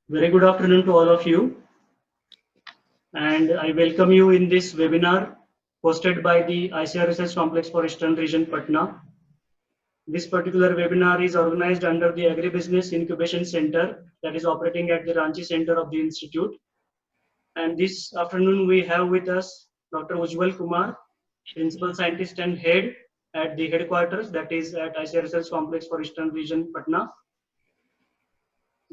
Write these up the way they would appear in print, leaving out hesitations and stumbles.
Very good afternoon to all of you, and I welcome you in this webinar hosted by the ICR Research Complex for Eastern Region, Patna. This particular webinar is organized under the Agribusiness Incubation Center that is operating at the Ranchi Center of the Institute. And this afternoon we have with us Dr. Ujjwal Kumar, Principal Scientist and Head at the headquarters that is at ICR Research Complex for Eastern Region, Patna.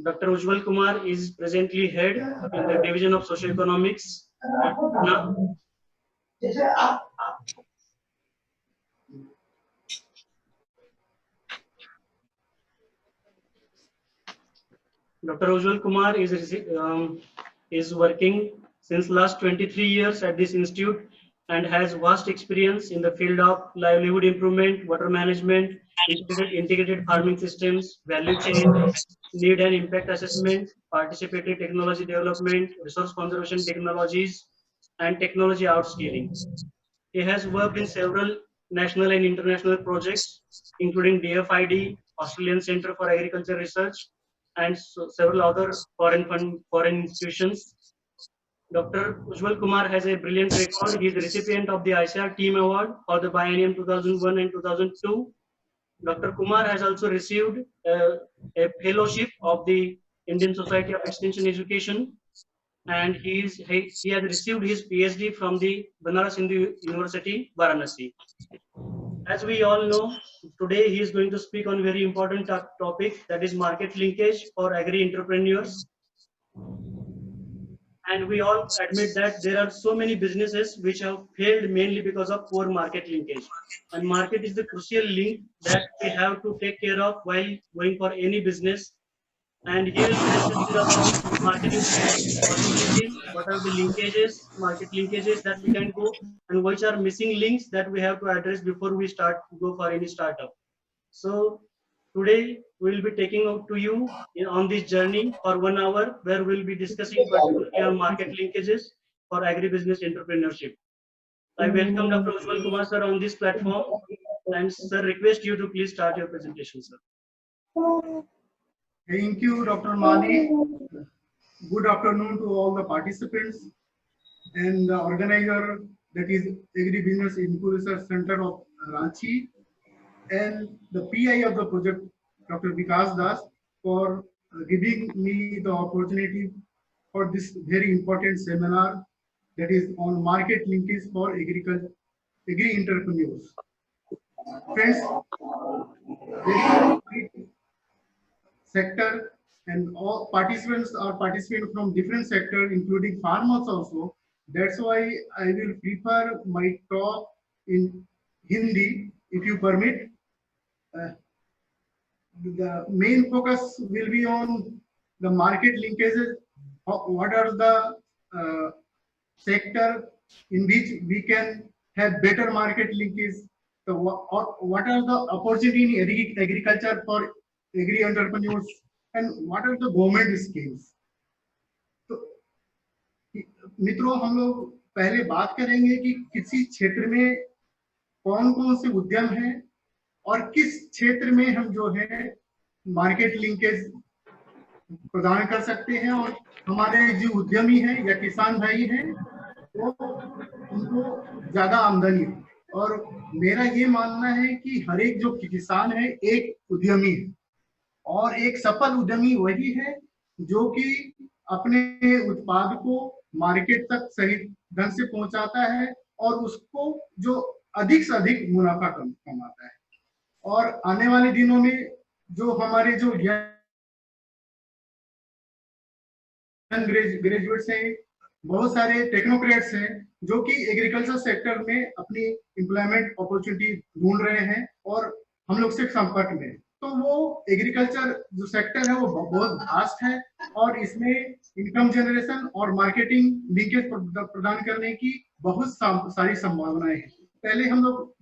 Dr. Ujjwal Kumar is presently head in the Division of Socioeconomics at Patna. Dr. Ujjwal Kumar is working since last 23 years at this institute and has vast experience in the field of livelihood improvement, water management, integrated farming systems, value chain, need and impact assessment, participatory technology development, resource conservation technologies, and technology outscaling. He has worked in several national and international projects, including DFID, Australian Centre for Agriculture Research, and several other foreign institutions. Dr. Ujjwal Kumar has a brilliant record. He is the recipient of the ICR Team Award for the biennium 2001 and 2002. Dr. Kumar has also received a fellowship of the Indian Society of Extension Education, and he has received his PhD from the Banaras Hindu University, Varanasi. As we all know, today he is going to speak on a very important topic, that is market linkage for agri entrepreneurs. And we all admit that there are so many businesses which have failed mainly because of poor market linkage. And market is the crucial link that we have to take care of while going for any business. And he will discuss about marketing possibilities, what are the linkages, market linkages that we can go, and which are missing links that we have to address before we go for any startup. So today we will be taking out to you on this journey for 1 hour, where we will be discussing particularly on market linkages for agribusiness entrepreneurship. I welcome Dr. Ujjwal Kumar sir on this platform, and sir, request you to please start your presentation, sir. Thank you, Dr. Mani. Good afternoon to all the participants and the organizer, that is Agribusiness Incubation Center of Ranchi, and the PI of the project, Dr. Vikas Das, for giving me the opportunity for this very important seminar, that is on market linkage for agri-entrepreneurs. Friends, sector, and all participants are participating from different sectors, including farmers also. That's why I will prefer my talk in Hindi, if you permit. The main focus will be on the market linkages. What are the sector in which we can have better market linkage? So what are the opportunity in agriculture for agri entrepreneurs, and what are the government schemes? तो मित्रों, हम लोग पहले बात करेंगे कि किसी क्षेत्र में कौन कौन से उद्यम हैं और किस क्षेत्र में हम जो है मार्केट लिंकेज प्रदान कर सकते हैं, और हमारे जो उद्यमी हैं या किसान भाई हैं वो उनको ज्यादा आमदनी है। और मेरा ये मानना है कि हर एक जो किसान है एक उद्यमी है, और एक सफल उद्यमी वही है जो कि अपने उत्पाद को मार्केट तक सही ढंग से पहुंचाता है और उसको जो अधिक से अधिक मुनाफा कमाता है। और आने वाले दिनों में जो हमारे जो ग्रेजुएट्स हैं, बहुत सारे टेक्नोक्रेट्स हैं जो कि एग्रीकल्चर सेक्टर में अपनी एम्प्लॉयमेंट अपॉर्चुनिटी ढूंढ रहे हैं और हम लोग से संपर्क में। तो वो एग्रीकल्चर जो सेक्टर है वो बहुत वास्ट है और इसमें इनकम जनरेशन और मार्केटिंग लिंकेज प्रदान करने की बहुत सारी संभावनाएं हैं। पहले हम लोग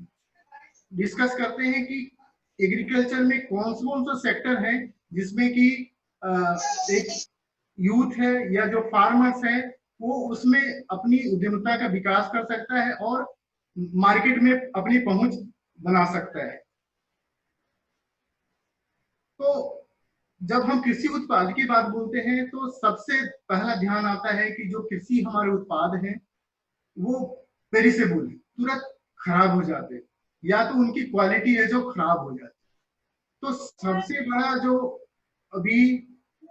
डिस्कस करते हैं कि एग्रीकल्चर में कौन सा सेक्टर है जिसमें कि एक यूथ है या जो फार्मर्स है वो उसमें अपनी उद्यमिता का विकास कर सकता है और मार्केट में अपनी पहुंच बना सकता है। तो जब हम कृषि उत्पाद की बात बोलते हैं तो सबसे पहला ध्यान आता है कि जो कृषि हमारे उत्पाद हैं वो पेरिसेबल है, तुरंत खराब हो जाते हैं, या तो उनकी क्वालिटी है जो खराब हो जाती है। तो सबसे बड़ा जो अभी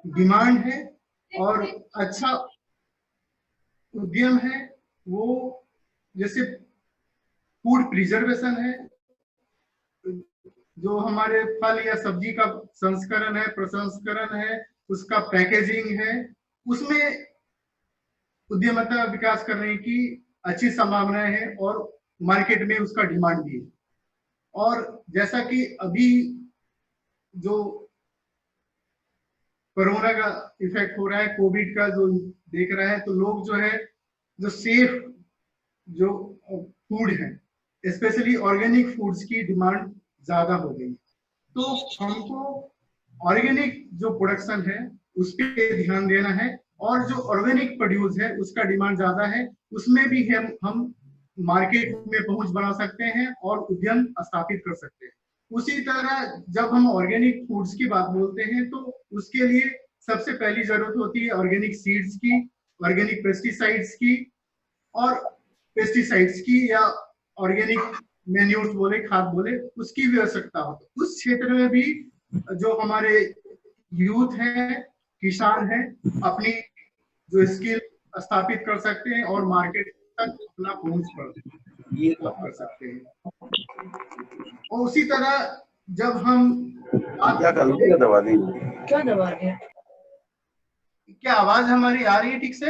डिमांड है और अच्छा उद्यम है वो जैसे फूड प्रिजर्वेशन है, जो हमारे फल या सब्जी का संस्करण है, प्रसंस्करण है, उसका पैकेजिंग है, उसमें उद्यमता विकास करने की अच्छी संभावनाएं हैं और मार्केट में उसका डिमांड भी है। और जैसा कि अभी जो कोरोना का इफेक्ट हो रहा है, कोविड का जो देख रहा है, तो लोग जो है जो सेफ जो फूड है, स्पेशली ऑर्गेनिक फूड्स की डिमांड ज्यादा हो गई। तो हमको ऑर्गेनिक जो प्रोडक्शन है उस पर ध्यान देना है, और जो ऑर्गेनिक प्रोड्यूस है उसका डिमांड ज्यादा है, उसमें भी हम मार्केट में पहुंच बना सकते हैं और उद्यम स्थापित कर सकते हैं। उसी तरह जब हम ऑर्गेनिक फूड्स की बात बोलते हैं तो उसके लिए सबसे पहली जरूरत होती है ऑर्गेनिक सीड्स की, ऑर्गेनिक पेस्टिसाइड्स की, और पेस्टिसाइड्स की या ऑर्गेनिक मैन्यूर्स बोले, खाद बोले, उसकी भी आवश्यकता होती है। उस क्षेत्र में भी जो हमारे यूथ है, किसान है, अपनी जो स्किल स्थापित कर सकते हैं और मार्केट तक अपना पहुंच कर सकते हैं। और उसी तरह जब हम क्या दबा दी, क्या दबा दिया? क्या आवाज हमारी आ रही है ठीक से?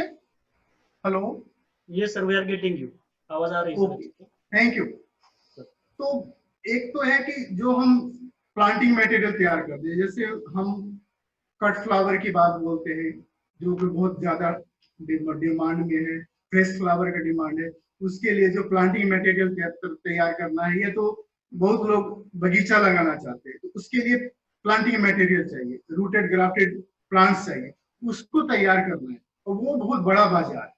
Hello, Yes, sir, we are getting you. आवाज आ रही है ओके, थैंक यू। तो एक तो है कि जो हम प्लांटिंग मटेरियल तैयार करते हैं, जैसे हम कट फ्लावर की बात बोलते हैं जो कि बहुत ज्यादा डिमांड में है, फ्रेश फ्लावर का डिमांड है, उसके लिए जो प्लांटिंग मटेरियल तैयार करना है, ये तो बहुत लोग बगीचा लगाना चाहते हैं, तो उसके लिए प्लांटिंग मटेरियल चाहिए, रूटेड ग्राफ्टेड प्लांट्स चाहिए, उसको तैयार करना है, और वो बहुत बड़ा बाजार है,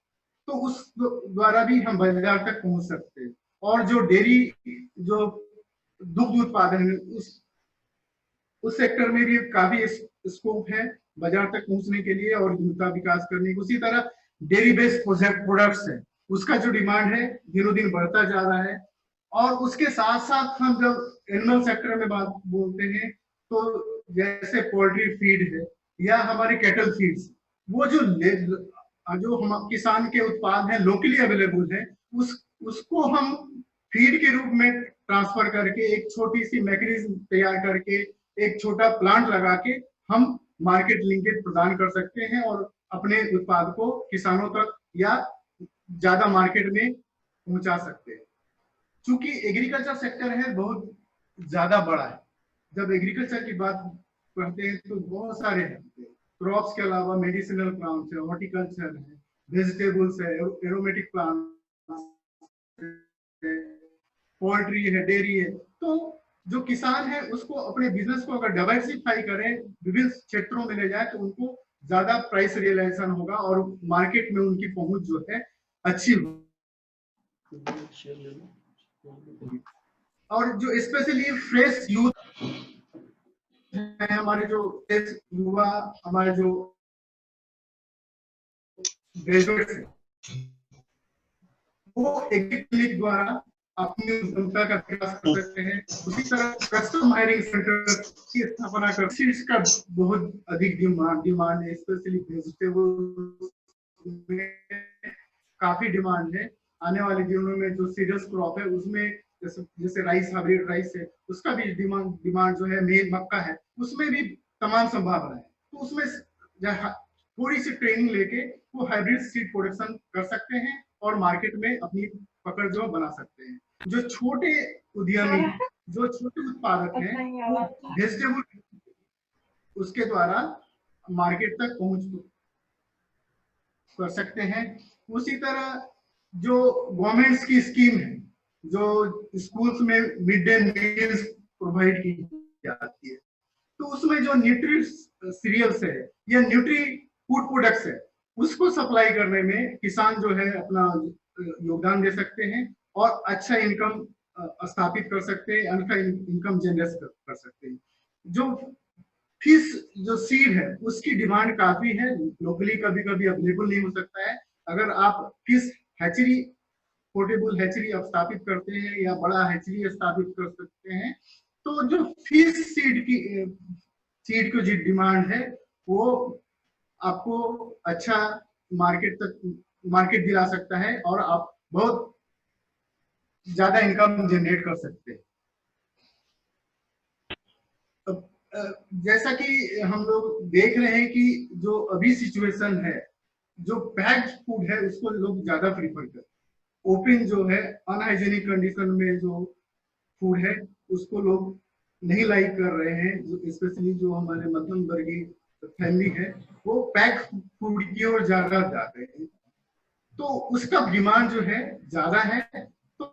तो उस द्वारा भी हम बाजार तक पहुंच सकते हैं। और जो डेयरी जो दुग्ध उत्पादन है उस सेक्टर में भी काफी स्कोप है बाजार तक पहुंचने के लिए और उद्यमिता विकास करने की। उसी तरह डेयरी बेस्ड प्रोडक्ट्स है, उसका जो डिमांड है दिनों दिन बढ़ता जा रहा है। और उसके साथ साथ हम जब एनिमल सेक्टर में बात बोलते हैं तो जैसे पोल्ट्री फीड है या हमारे कैटल फीड्स, वो जो हम किसान के उत्पाद हैं लोकली अवेलेबल है, उसको हम फीड के रूप में ट्रांसफर करके एक छोटी सी मैकेनिज्म तैयार करके एक छोटा प्लांट लगा के हम मार्केट लिंकेज प्रदान कर सकते हैं और अपने उत्पाद को किसानों तक या ज्यादा मार्केट में पहुंचा सकते हैं। चूंकि एग्रीकल्चर सेक्टर है बहुत ज्यादा बड़ा है, जब एग्रीकल्चर की बात करते हैं तो बहुत सारे हैं, क्रॉप्स के अलावा मेडिसिनल प्लांट्स है, हॉर्टिकल्चर है, वेजिटेबल्स है, एरोमेटिक प्लांट्स है, पोल्ट्री है, डेयरी है। तो जो किसान है उसको अपने बिजनेस को अगर डाइवर्सिफाई करें, विभिन्न क्षेत्रों में ले जाए, तो उनको ज्यादा प्राइस रियलाइजेशन होगा और मार्केट में उनकी पहुंच जो है अच्छी होगी। और जो स्पेशली फ्रेश यूथ है, हमारे जो युवा, हमारे जो ग्रेजुएट है, वो एग्रीकल्चर द्वारा अपनी उद्यमिता का विकास कर सकते हैं। उसी तरह कस्टम हायरिंग सेंटर की स्थापना कर, सीड्स का बहुत अधिक डिमांड है, स्पेशली वेजिटेबल में काफी डिमांड है। आने वाले दिनों में जो सीरियस क्रॉप है उसमें जैसे राइस, हाइब्रिड राइस है, उसका भी डिमांड जो है, मेल मक्का है, उसमें भी तमाम संभावना है। तो उसमें थोड़ी सी ट्रेनिंग लेके वो हाइब्रिड सीड प्रोडक्शन कर सकते हैं और मार्केट में अपनी पकड़ जो बना सकते हैं। जो छोटे उद्यमी, जो छोटे उत्पादक हैं, वो वेजिटेबल उसके द्वारा मार्केट तक पहुंच कर सकते हैं। उसी तरह जो गवर्नमेंट्स की स्कीम है, जो स्कूल्स में मिड डे मील्स प्रोवाइड की जाती है, तो उसमें जो न्यूट्री सीरियल्स है या न्यूट्री फूड प्रोडक्ट्स है, उसको सप्लाई करने में किसान जो है अपना योगदान दे सकते हैं और अच्छा इनकम स्थापित कर सकते हैं, अच्छा इनकम जनरेट कर सकते हैं। जो फिश जो सीड है उसकी डिमांड काफी है, लोकली कभी कभी अवेलेबल नहीं हो सकता है। अगर आप फिश हैचरी, पोर्टेबल हैचरी आप स्थापित करते हैं या बड़ा हैचरी स्थापित कर सकते हैं, तो जो फिश सीड की जो डिमांड है वो आपको अच्छा मार्केट दिला सकता है और आप बहुत ज्यादा इनकम जनरेट कर सकते हैं। जैसा कि हम लोग देख रहे हैं कि जो अभी सिचुएशन है, जो पैक्ड फूड है उसको लोग ज्यादा प्रीफर करते हैं। ओपन जो है अनहाइजेनिक कंडीशन में जो फूड है उसको लोग नहीं लाइक कर रहे हैं, जो स्पेशली जो हमारे मध्यम वर्गीय फैमिली है वो पैक फूड की ओर ज्यादा जाते हैं, तो उसका डिमांड जो है ज्यादा है। तो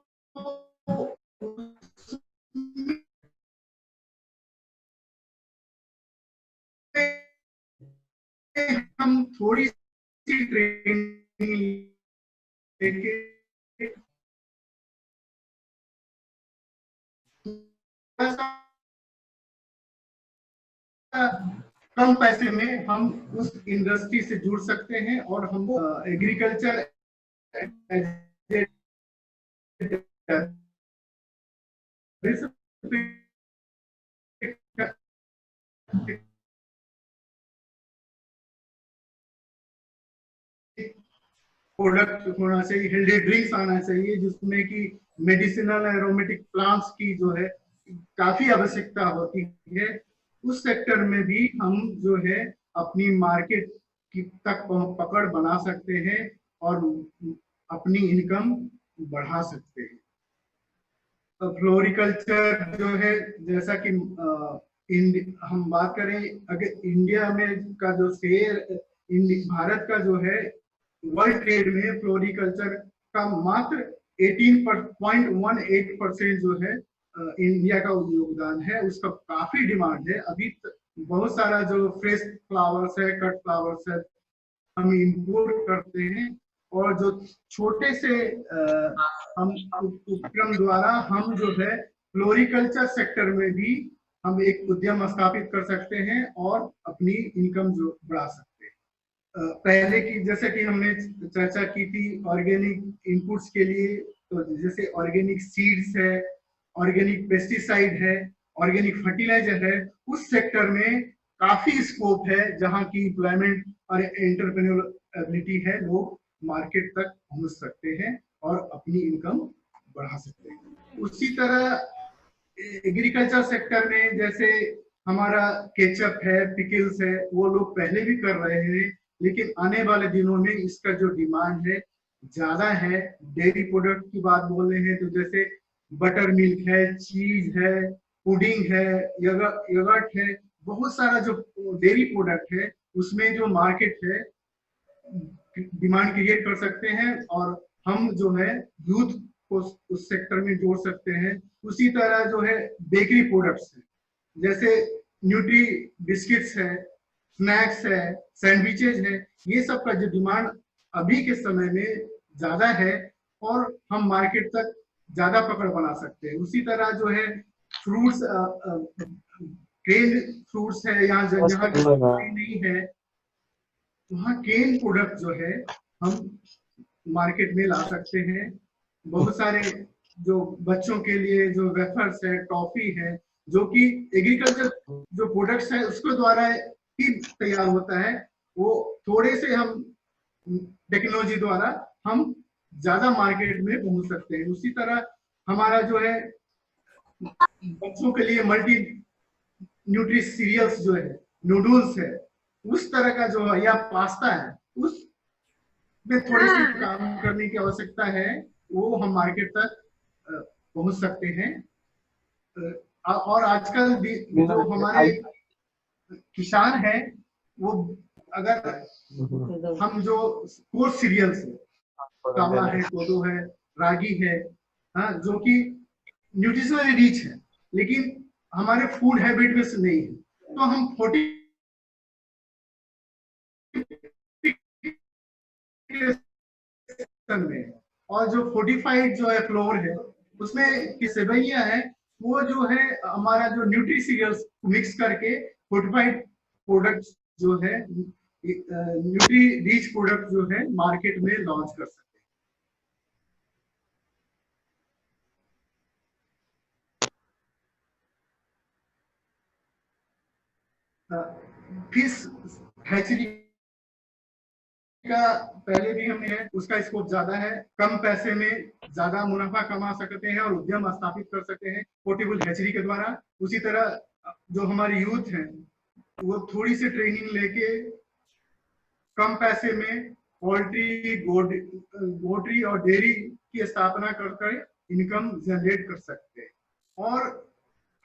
हम थोड़ी सी ट्रेनिंग लेके कम पैसे में हम उस इंडस्ट्री से जुड़ सकते हैं और हम एग्रीकल्चर प्रोडक्ट होना चाहिए, हेल्दी ड्रिंक्स आना चाहिए जिसमें कि मेडिसिनल एरोमेटिक प्लांट्स की जो है काफी आवश्यकता होती है। उस सेक्टर में भी हम जो है अपनी मार्केट की तक पकड़ बना सकते हैं और अपनी इनकम बढ़ा सकते हैं। तो फ्लोरिकल्चर जो है, जैसा कि हम बात करें अगर इंडिया में का जो शेयर, भारत का जो है वर्ल्ड ट्रेड में फ्लोरिकल्चर का मात्र 18.18% जो है इंडिया का योगदान है। उसका काफी डिमांड है। अभी बहुत सारा जो फ्रेश फ्लावर्स है, कट फ्लावर्स है, हम इंपोर्ट करते हैं और जो छोटे से हम उपक्रम द्वारा हम जो है फ्लोरिकल्चर सेक्टर में भी हम एक उद्यम स्थापित कर सकते हैं और अपनी इनकम जो बढ़ा सकते हैं। पहले की जैसे कि हमने चर्चा की थी ऑर्गेनिक इनपुट्स के लिए, तो जैसे ऑर्गेनिक सीड्स है, ऑर्गेनिक पेस्टिसाइड है, ऑर्गेनिक फर्टिलाइजर है, उस सेक्टर में काफी स्कोप है जहां की एम्प्लॉयमेंट और एंटरप्रेन्योरेबिलिटी है। लोग मार्केट तक पहुंच सकते हैं और अपनी इनकम बढ़ा सकते हैं। उसी तरह एग्रीकल्चर सेक्टर में जैसे हमारा केचप है, पिकल्स है, वो लोग पहले भी कर रहे हैं, लेकिन आने वाले दिनों में इसका जो डिमांड है ज्यादा है। डेयरी प्रोडक्ट की बात बोल रहे हैं तो जैसे बटर मिल्क है, चीज है, पुडिंग है, यगर्ट है, बहुत सारा जो डेयरी प्रोडक्ट है उसमें जो मार्केट है डिमांड क्रिएट कर सकते हैं और हम जो है यूथ को उस सेक्टर में जोड़ सकते हैं। उसी तरह जो है बेकरी प्रोडक्ट्स है, जैसे न्यूट्री बिस्किट्स है, स्नैक्स है, सैंडविचेज है, ये सब का जो डिमांड अभी के समय में ज्यादा है और हम मार्केट तक ज्यादा पकड़ बना सकते हैं। उसी तरह जो है फ्रूट्स, केन फ्रूट्स है, यहाँ जहाँ नहीं है वहाँ केन प्रोडक्ट जो है हम मार्केट में ला सकते हैं। बहुत सारे जो बच्चों के लिए जो वेफर्स है, टॉफी है, जो कि एग्रीकल्चर जो प्रोडक्ट्स है उसके द्वारा ही तैयार होता है, वो थोड़े से हम टेक्नोलॉजी द्वारा हम ज्यादा मार्केट में पहुंच सकते हैं। उसी तरह हमारा जो है बच्चों के लिए मल्टी न्यूट्री सीरियल्स जो है, नूडल्स है, उस तरह का जो है या पास्ता है, उस में थोड़ी सी काम करने की आवश्यकता है, वो हम मार्केट तक पहुंच सकते हैं। और आजकल जो हमारे किसान है वो अगर हम जो कोर्स सीरियल्स है, कावा है, कोदो है, रागी है, हाँ, जो कि न्यूट्रिशनली रिच है लेकिन हमारे फूड हैबिट में से नहीं है, तो हम 40 में और जो फोर्टिफाइड जो है फ्लोर है उसमें की सेवइयां है, वो जो है हमारा जो न्यूट्री सीरियल्स मिक्स करके फोर्टिफाइड प्रोडक्ट्स जो है, न्यूट्री रिच प्रोडक्ट जो है मार्केट में लॉन्च कर सकते हैं। फिश हैचरी का पहले भी हमने है, उसका स्कोप ज्यादा है, कम पैसे में ज्यादा मुनाफा कमा सकते हैं और उद्यम स्थापित कर सकते हैं पोर्टेबल हैचरी के द्वारा। उसी तरह जो हमारे यूथ हैं वो थोड़ी सी ट्रेनिंग लेके कम पैसे में पोल्ट्री, पोल्ट्री और डेयरी की स्थापना कर इनकम जनरेट कर सकते हैं। और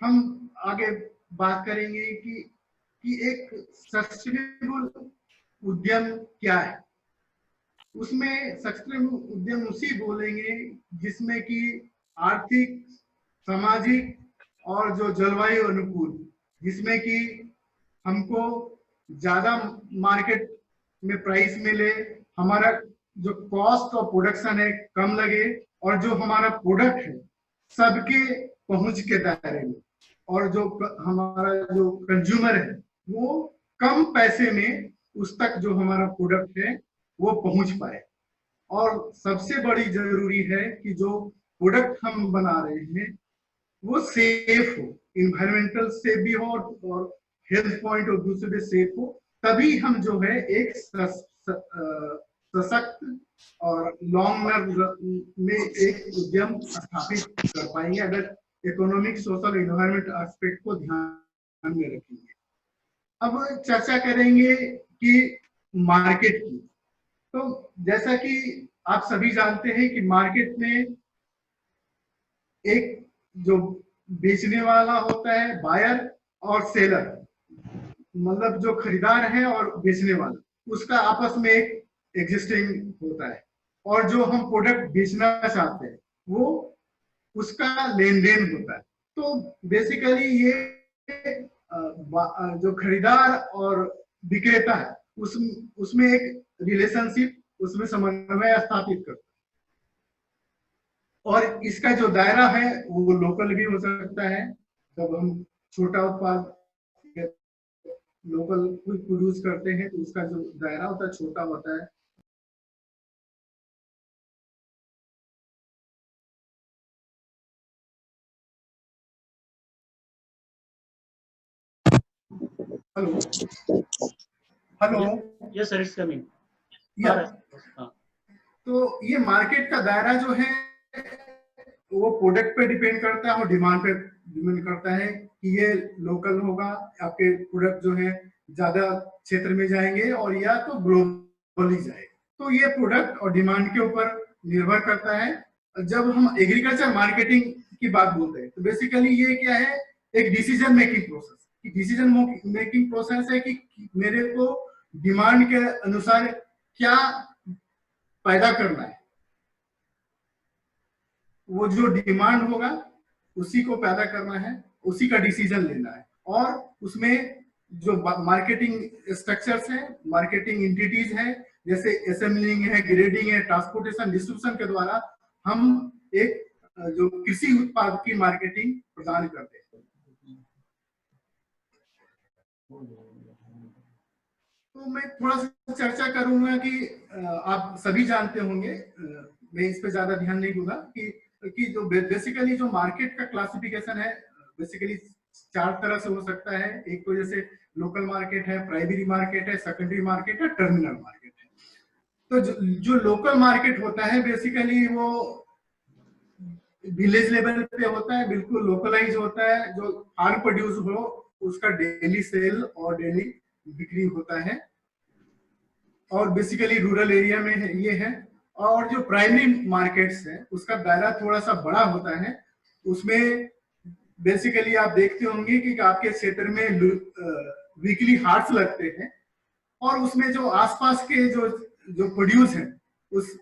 हम आगे बात करेंगे कि एक सस्टेनेबल उद्यम क्या है। उसमें सस्टेनेबल उद्यम उसी बोलेंगे जिसमें कि आर्थिक, सामाजिक और जो जलवायु अनुकूल, जिसमें कि हमको ज्यादा मार्केट में प्राइस मिले, हमारा जो कॉस्ट ऑफ प्रोडक्शन है कम लगे, और जो हमारा प्रोडक्ट है सबके पहुंच के दायरे में, और जो हमारा जो कंज्यूमर है वो कम पैसे में उस तक जो हमारा प्रोडक्ट है वो पहुंच पाए। और सबसे बड़ी जरूरी है कि जो प्रोडक्ट हम बना रहे हैं वो सेफ हो, इन्वायरमेंटल सेफ भी हो और हेल्थ पॉइंट ऑफ व्यू से भी सेफ हो, तभी हम जो है एक सशक्त और लॉन्ग रन में एक उद्यम स्थापित कर पाएंगे, अगर इकोनॉमिक, सोशल, इन्वायरमेंट एस्पेक्ट को ध्यान में रखेंगे। अब चर्चा करेंगे कि मार्केट की। तो जैसा कि आप सभी जानते हैं कि मार्केट में एक जो बेचने वाला होता है, बायर और सेलर, मतलब जो खरीदार है और बेचने वाला, उसका आपस में एक एग्जिस्टिंग होता है, और जो हम प्रोडक्ट बेचना चाहते हैं वो उसका लेन देन होता है। तो बेसिकली ये जो खरीदार और विक्रेता है उसमें एक रिलेशनशिप, उसमें समन्वय स्थापित करता है। और इसका जो दायरा है वो लोकल भी हो सकता है, जब हम छोटा उत्पाद लोकल प्रोड्यूस करते हैं तो उसका जो दायरा होता है छोटा होता है। Hello hello, Yes, sir, it's coming. या हाँ, तो ये मार्केट का दायरा जो है वो प्रोडक्ट पे डिपेंड करता है और डिमांड पे डिपेंड करता है कि ये लोकल होगा, आपके प्रोडक्ट जो है ज्यादा क्षेत्र में जाएंगे और या तो ग्लोबली जाएंगे। तो ये प्रोडक्ट और डिमांड के ऊपर निर्भर करता है। जब हम एग्रीकल्चर मार्केटिंग की बात बोलते हैं तो बेसिकली ये क्या है, एक decision making process. Decision making process है कि मेरे को डिमांड के अनुसार क्या पैदा करना है, वो जो डिमांड होगा उसी को पैदा करना है, उसी का डिसीजन लेना है। और उसमें जो मार्केटिंग स्ट्रक्चर्स है, मार्केटिंग एंटिटीज है, जैसे असेंबलिंग है, ग्रेडिंग है, ट्रांसपोर्टेशन, डिस्ट्रीब्यूशन के द्वारा हम एक जो कृषि उत्पाद की मार्केटिंग प्रदान करते हैं। तो मैं थोड़ा सा चर्चा करूंगा कि आप सभी जानते होंगे, मैं इस पे ज्यादा ध्यान नहीं दूंगा कि जो बेसिकली जो मार्केट का क्लासिफिकेशन है बेसिकली 4 तरह से हो सकता है। एक तो जैसे लोकल मार्केट है, प्राइमरी मार्केट है, सेकेंडरी मार्केट है, टर्मिनल मार्केट है। तो जो लोकल मार्केट होता है बेसिकली वो विलेज लेवल पे होता है, बिल्कुल लोकलाइज होता है, जो फार्म प्रोड्यूस हो उसका डेली सेल और डेली बिक्री होता है, और बेसिकली रूरल एरिया में है ये है। और जो प्राइमरी मार्केट्स है उसका दायरा थोड़ा सा बड़ा होता है, उसमें बेसिकली आप देखते होंगे कि आपके क्षेत्र में वीकली हाट्स लगते हैं, और उसमें जो आसपास के जो प्रोड्यूस है उस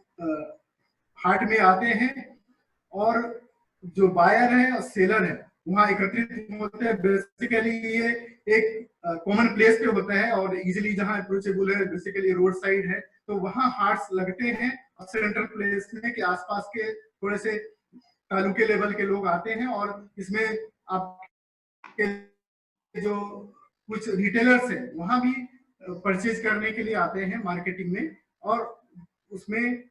हाट में आते हैं, और जो बायर है और सेलर है वहां एकत्रित होते हैं। बेसिकली ये एक कॉमन प्लेस पे होता है और इजीली जहां अप्रोचेबल है, बेसिकली रोड साइड है, तो वहां हाट्स लगते हैं। और सेंट्रल प्लेस में कि आसपास के थोड़े से तालुके लेवल के लोग आते हैं, और इसमें आपके जो कुछ रिटेलर्स हैं वहां भी परचेज करने के लिए आते हैं मार्केटिंग में, और उसमें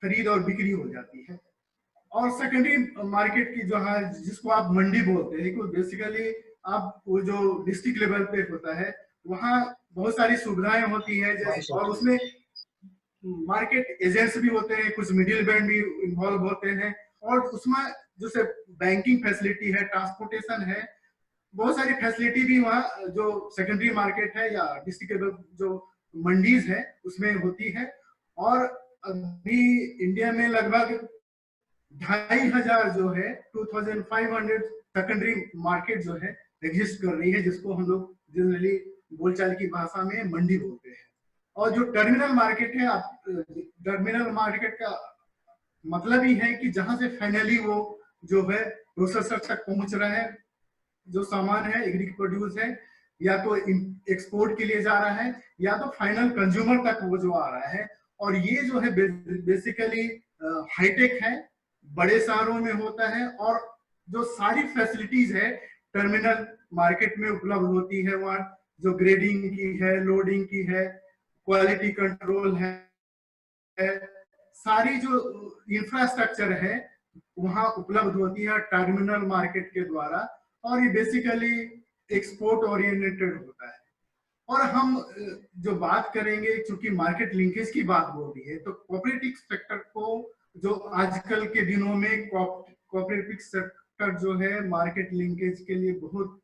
खरीद और बिक्री हो जाती है। और सेकेंडरी मार्केट की जो है, जिसको आप मंडी बोलते हैं, बेसिकली आप वो जो डिस्ट्रिक्ट लेवल पे होता है वहाँ बहुत सारी सुविधाएं होती है, जैसे और उसमें मार्केट एजेंट्स भी होते हैं, कुछ मिडिल मैन भी इन्वॉल्व होते हैं, और उसमें जैसे बैंकिंग फैसिलिटी है, ट्रांसपोर्टेशन है, बहुत सारी फैसिलिटी भी वहाँ जो सेकेंडरी मार्केट है या डिस्ट्रिक्ट लेवल जो मंडीज है उसमें होती है। और अभी इंडिया में लगभग 2500 जो है 2500 सेकेंडरी मार्केट जो है एग्जिस्ट कर रही है, जिसको हम लोग जनरली बोलचाल की भाषा में मंडी बोलते हैं। और जो टर्मिनल मार्केट है, टर्मिनल मार्केट का मतलब ही है कि जहां से फाइनली वो जो है प्रोसेसर तक पहुंच रहा है, जो सामान है एग्री प्रोड्यूस है, या तो एक्सपोर्ट के लिए जा रहा है या तो फाइनल कंज्यूमर तक वो जो आ रहा है। और ये जो है बेसिकली हाईटेक है, बड़े शहरों में होता है, और जो सारी फैसिलिटीज है टर्मिनल मार्केट में उपलब्ध होती है। वहाँ जो ग्रेडिंग की है, लोडिंग की है, क्वालिटी कंट्रोल है, सारी जो इंफ्रास्ट्रक्चर है वहां उपलब्ध होती है टर्मिनल मार्केट के द्वारा। और ये बेसिकली एक्सपोर्ट ओरिएंटेड होता है। और हम जो बात करेंगे, चूंकि मार्केट लिंकेज की बात हो रही है, तो कोऑपरेटिव सेक्टर को जो आजकल के दिनों में कोऑपरेटिव सेक्टर जो है मार्केट लिंकेज के लिए बहुत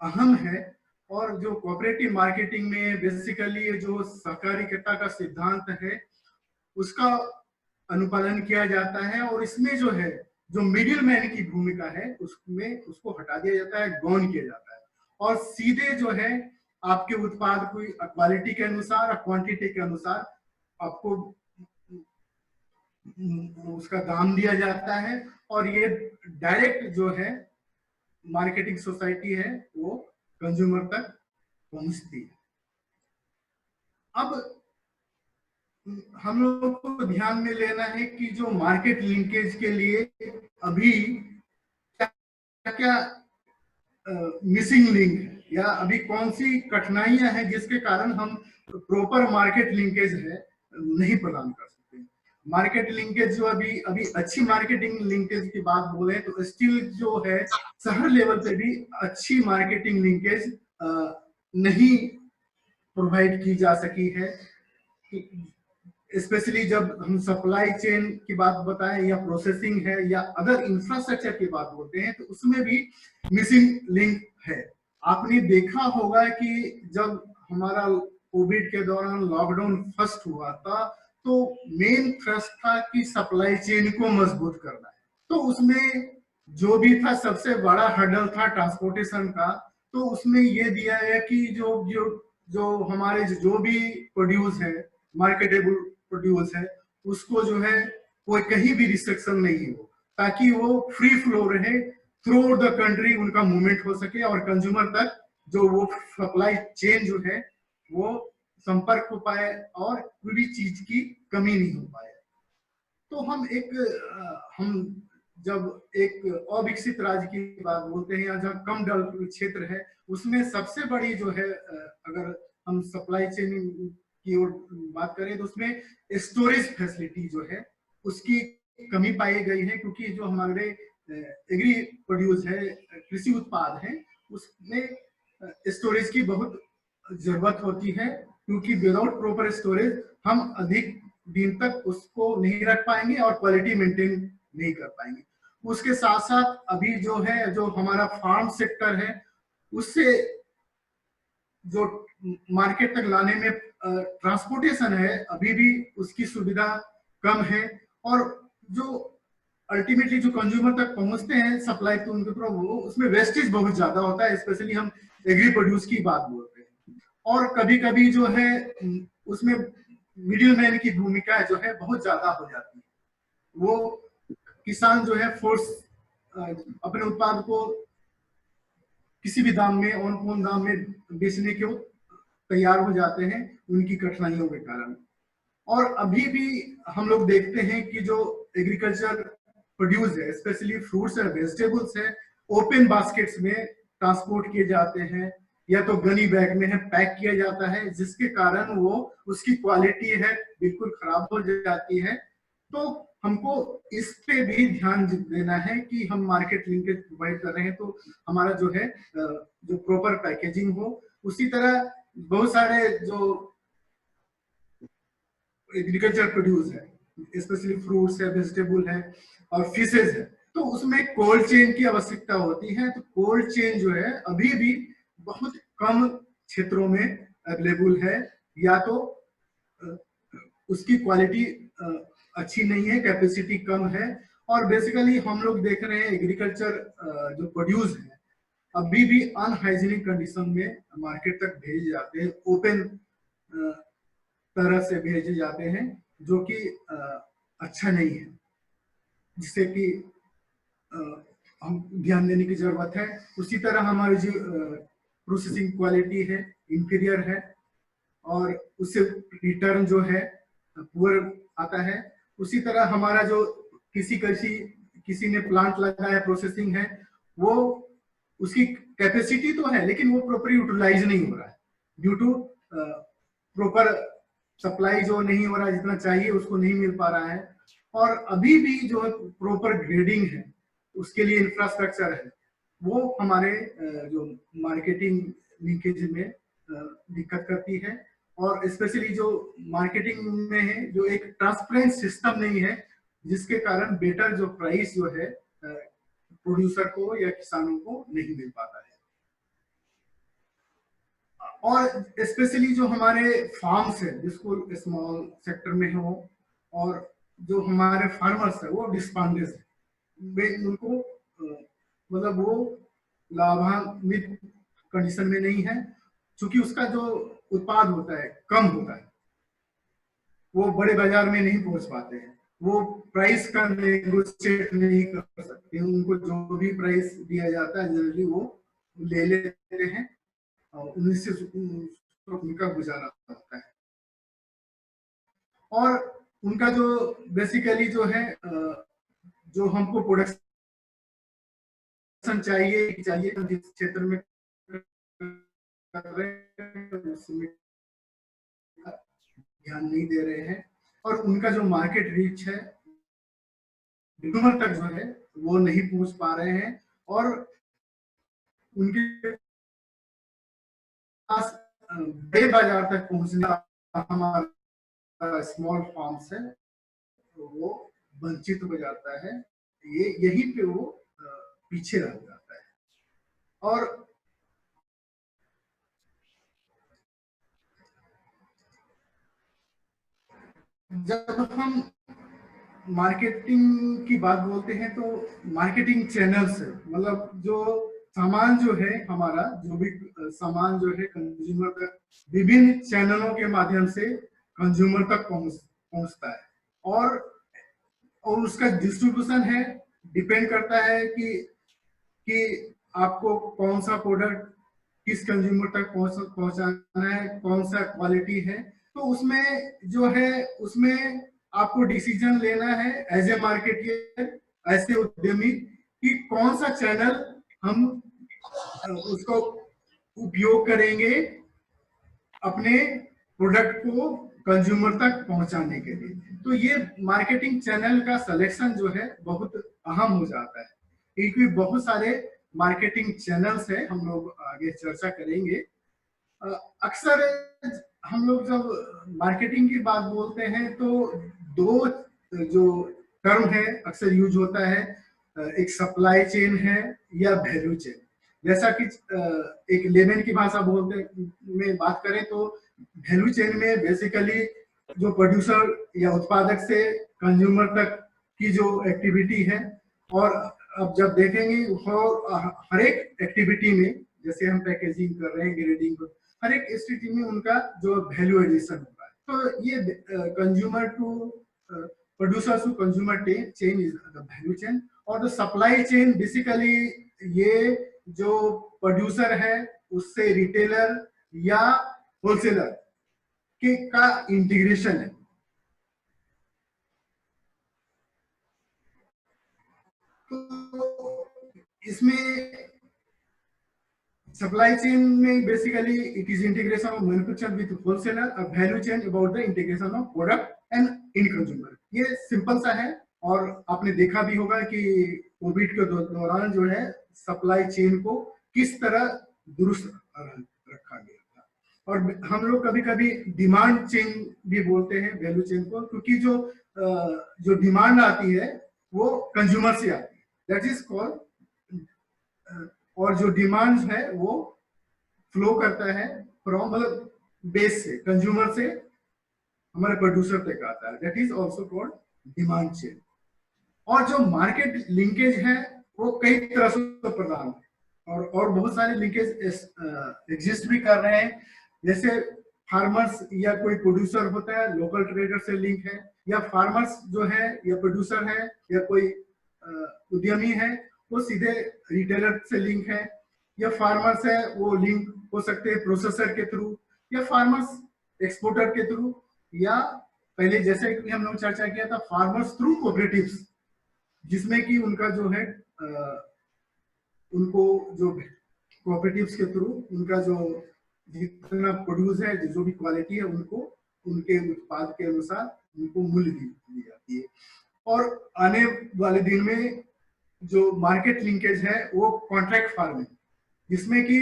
अहम है। और जो कोऑपरेटिव मार्केटिंग में बेसिकली जो सहकारिता का सिद्धांत है उसका अनुपालन किया जाता है, और इसमें जो है जो मिडिल मैन की भूमिका है उसमें उसको हटा दिया जाता है, गौन किया जाता है, और सीधे जो है आपके उत्पाद को क्वालिटी के अनुसार और क्वांटिटी के अनुसार आपको उसका दाम दिया जाता है। और ये डायरेक्ट जो है मार्केटिंग सोसाइटी है वो कंज्यूमर तक पहुंचती है। अब हम लोग को ध्यान में लेना है कि जो मार्केट लिंकेज के लिए अभी क्या क्या मिसिंग लिंक है, या अभी कौन सी कठिनाइयां हैं जिसके कारण हम प्रॉपर मार्केट लिंकेज है नहीं प्रदान कर सकते। मार्केट लिंकेज जो अभी अभी अच्छी मार्केटिंग लिंकेज की बात बोले तो स्टिल जो है शहर लेवल पे भी अच्छी मार्केटिंग लिंकेज नहीं प्रोवाइड की जा सकी है। स्पेशली जब हम सप्लाई चेन की बात बताएं या प्रोसेसिंग है या अदर इंफ्रास्ट्रक्चर की बात बोलते हैं तो उसमें भी मिसिंग लिंक है। आपने देखा होगा कि जब हमारा कोविड के दौरान लॉकडाउन फर्स्ट हुआ था तो मेन थ्रस्ट था कि सप्लाई चेन को मजबूत करना है। तो उसमें जो भी था सबसे बड़ा हर्डल था ट्रांसपोर्टेशन का। तो उसमें ये दिया है कि जो जो जो हमारे जो भी प्रोड्यूस है मार्केटेबल प्रोड्यूस है उसको जो है कोई कहीं भी रिस्ट्रिक्शन नहीं हो, ताकि वो फ्री फ्लो रहे, थ्रू आउट द कंट्री उनका मूवमेंट हो सके और कंज्यूमर तक जो वो सप्लाई चेन जो है वो संपर्क हो पाए और कोई भी चीज की कमी नहीं हो पाए। तो हम जब एक अविकसित राज्य की बात बोलते हैं या जहाँ कम डेवलप्ड क्षेत्र है उसमें सबसे बड़ी जो है अगर हम सप्लाई चेन की ओर बात करें तो उसमें स्टोरेज फैसिलिटी जो है उसकी कमी पाई गई है, क्योंकि जो हमारे एग्री प्रोड्यूस है कृषि उत्पाद है उसमें स्टोरेज की बहुत जरूरत होती है, क्योंकि विदाउट प्रॉपर स्टोरेज हम अधिक दिन तक उसको नहीं रख पाएंगे और क्वालिटी मेंटेन नहीं कर पाएंगे। उसके साथ साथ अभी जो है जो हमारा फार्म सेक्टर है उससे जो मार्केट तक लाने में ट्रांसपोर्टेशन है अभी भी उसकी सुविधा कम है, और जो अल्टीमेटली जो कंज्यूमर तक पहुंचते हैं सप्लाई तो उनके थ्रू वो उसमें वेस्टेज बहुत ज्यादा होता है, स्पेशली हम एग्री प्रोड्यूस की बात बोलते हैं। और कभी कभी जो है उसमें मिडिल मैन की भूमिका जो है बहुत ज्यादा हो जाती है। वो किसान जो है फोर्स अपने उत्पाद को किसी भी दाम में ऑन कौन दाम में बेचने के तैयार हो जाते हैं उनकी कठिनाइयों के कारण। और अभी भी हम लोग देखते हैं कि जो एग्रीकल्चर प्रोड्यूस है स्पेशली फ्रूट्स और वेजिटेबल्स है ओपन बास्केट्स में ट्रांसपोर्ट किए जाते हैं, या तो गनी बैग में है पैक किया जाता है, जिसके कारण वो उसकी क्वालिटी है बिल्कुल खराब हो जाती है। तो हमको इस पे भी ध्यान देना है कि हम मार्केट लिंकेज प्रोवाइड कर रहे हैं तो हमारा जो है जो प्रॉपर पैकेजिंग हो। उसी तरह बहुत सारे जो एग्रीकल्चर प्रोड्यूस है, स्पेशली फ्रूट्स है, वेजिटेबल है और फिशेज है, तो उसमें कोल्ड चेन की आवश्यकता होती है। तो कोल्ड चेन जो है अभी भी बहुत कम क्षेत्रों में अवेलेबल है, या तो उसकी क्वालिटी अच्छी नहीं है, कैपेसिटी कम है। और बेसिकली हम लोग देख रहे हैं एग्रीकल्चर जो प्रोड्यूस है अभी भी अनहाइजीनिक कंडीशन में मार्केट तक भेजे जाते हैं, ओपन तरह से भेजे जाते हैं, जो कि अच्छा नहीं है, जिससे कि हम ध्यान देने की जरूरत है। उसी तरह हमारी जो प्रोसेसिंग क्वालिटी है इंफीरियर है, और उससे रिटर्न जो है पुअर आता है। उसी तरह हमारा जो किसी ने प्लांट लगाया प्रोसेसिंग है, वो उसकी कैपेसिटी तो है लेकिन वो प्रॉपर यूटिलाइज नहीं हो रहा है, ड्यू टू प्रॉपर सप्लाई जो नहीं हो रहा है, जितना चाहिए उसको नहीं मिल पा रहा है। और अभी भी जो प्रॉपर ग्रेडिंग है उसके लिए इंफ्रास्ट्रक्चर है, वो हमारे जो मार्केटिंग लिंकेज में दिक्कत करती है। और स्पेशली जो मार्केटिंग में है, जो एक ट्रांसपेरेंट सिस्टम नहीं है, जिसके कारण बेटर जो प्राइस जो है प्रोड्यूसर को या किसानों को नहीं मिल पाता है। और स्पेशली जो हमारे फार्म्स है, जिसको स्मॉल सेक्टर में हो, और जो हमारे फार्मर्स है वो डिस्पांडेस है, उनको मतलब वो लाभान्वित कंडीशन में नहीं है, क्योंकि उसका जो उत्पाद होता है कम होता है, वो बड़े बाजार में नहीं पहुंच पाते हैं, वो प्राइस का नेगोशिएट नहीं कर सकते, उनको जो भी प्राइस दिया जाता है जनरली वो ले लेते हैं और उन्हीं से उनका गुजारा होता है। और उनका जो बेसिकली जो है जो हमको प्रोडक्शन चाहिए जिस क्षेत्र में कर रहे हैं उसमें ध्यान नहीं दे रहे हैं, और उनका जो मार्केट रीच है कंज्यूमर तक जो है वो नहीं पहुंच पा रहे हैं। और उनके पास बड़े बाजार तक पहुंचने का हमारा स्मॉल फार्म्स है तो वो वंचित हो जाता है, ये यहीं पे वो पीछे रह जाता है। और जब हम मार्केटिंग की बात बोलते हैं तो मार्केटिंग चैनल्स है, मतलब जो सामान जो है हमारा, जो भी सामान जो है कंज्यूमर तक विभिन्न चैनलों के माध्यम से कंज्यूमर तक पहुंचता है। और उसका डिस्ट्रीब्यूशन है, डिपेंड करता है कि आपको कौन सा प्रोडक्ट किस कंज्यूमर तक पहुंचाना है, कौन सा क्वालिटी है। तो उसमें जो है उसमें आपको डिसीजन लेना है एज ए मार्केटियर, ऐसे उद्यमी, कि कौन सा चैनल हम उसको उपयोग करेंगे अपने प्रोडक्ट को कंज्यूमर तक पहुंचाने के लिए। तो ये मार्केटिंग चैनल का सिलेक्शन जो है बहुत अहम हो जाता है, क्योंकि बहुत सारे मार्केटिंग चैनल्स है, हम लोग आगे चर्चा करेंगे। अक्सर हम लोग जब मार्केटिंग की बात बोलते हैं तो दो जो टर्म है अक्सर यूज होता है, एक सप्लाई चेन है या वैल्यू चेन। जैसा कि एक लेमन की भाषा बोलते में बात करें तो वैल्यू चेन में बेसिकली जो प्रोड्यूसर या उत्पादक से कंज्यूमर तक की जो एक्टिविटी है, और अब जब देखेंगे हर एक एक्टिविटी में, जैसे हम पैकेजिंग कर रहे हैं, ग्रेडिंग, हर एक स्थिति में उनका जो वैल्यू एडिशन होता है। तो ये consumer to producer to consumer chain is the value chain. और द सप्लाई चेन बेसिकली ये जो प्रोड्यूसर है उससे रिटेलर या होलसेलर के का इंटीग्रेशन है। तो इसमें Supply chain में basically it is integration of manufacturer with wholesaler, a value chain about the integration of product and end consumer. ये सिंपल सा है और आपने देखा भी होगा कि कोविड के दौरान जो है सप्लाई चेन को किस तरह दुरुस्त रखा गया था। और हम लोग कभी कभी डिमांड चेन भी बोलते हैं वैल्यू चेन को, क्योंकि जो डिमांड आती है वो कंज्यूमर से आती है, दैट इज कॉल्ड, और जो डिमांड है वो फ्लो करता है फ्रॉम मतलब बेस से, कंज्यूमर से हमारे प्रोड्यूसर तक आता है, that is also called demand chain. और जो मार्केट लिंकेज है वो कई तरह से प्रदान है और बहुत सारे लिंकेज एग्जिस्ट भी कर रहे हैं, जैसे फार्मर्स या कोई प्रोड्यूसर होता है लोकल ट्रेडर से लिंक है, या फार्मर्स जो है या प्रोड्यूसर है या कोई उद्यमी है वो सीधे रिटेलर से लिंक है, या फार्मर्स है वो लिंक हो सकते हैं प्रोसेसर के थ्रू, या फार्मर्स एक्सपोर्टर के थ्रू, या पहले जैसे कि हम लोग चर्चा किया था फार्मर्स थ्रू कोऑपरेटिव्स, जिसमें कि उनका जो है उनको जो कोऑपरेटिव्स के थ्रू उनका जो जितना प्रोड्यूस है जो भी क्वालिटी है उनको उनके उत्पाद के अनुसार उनको मूल्य दी जाती है। और आने वाले दिन में जो मार्केट लिंकेज है वो कॉन्ट्रैक्ट फार्मिंग, जिसमें कि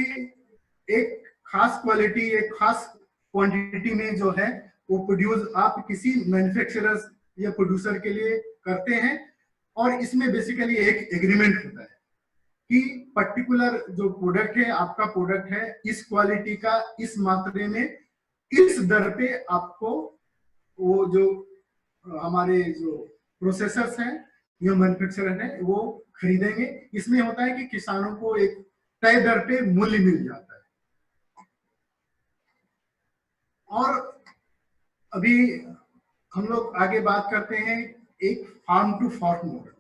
एक खास क्वालिटी एक खास क्वांटिटी में जो है वो प्रोड्यूस आप किसी मैन्युफैक्चरर्स या प्रोड्यूसर के लिए करते हैं, और इसमें बेसिकली एक एग्रीमेंट होता है कि पर्टिकुलर जो प्रोडक्ट है आपका प्रोडक्ट है इस क्वालिटी का इस मात्रे में इस दर पे आपको वो जो हमारे जो प्रोसेसर्स हैं या मैन्युफैक्चरर हैं वो खरीदेंगे। इसमें होता है कि किसानों को एक तय दर पे मूल्य मिल जाता है। और अभी हम लोग आगे बात करते हैं एक फार्म टू फॉर्क मॉडल।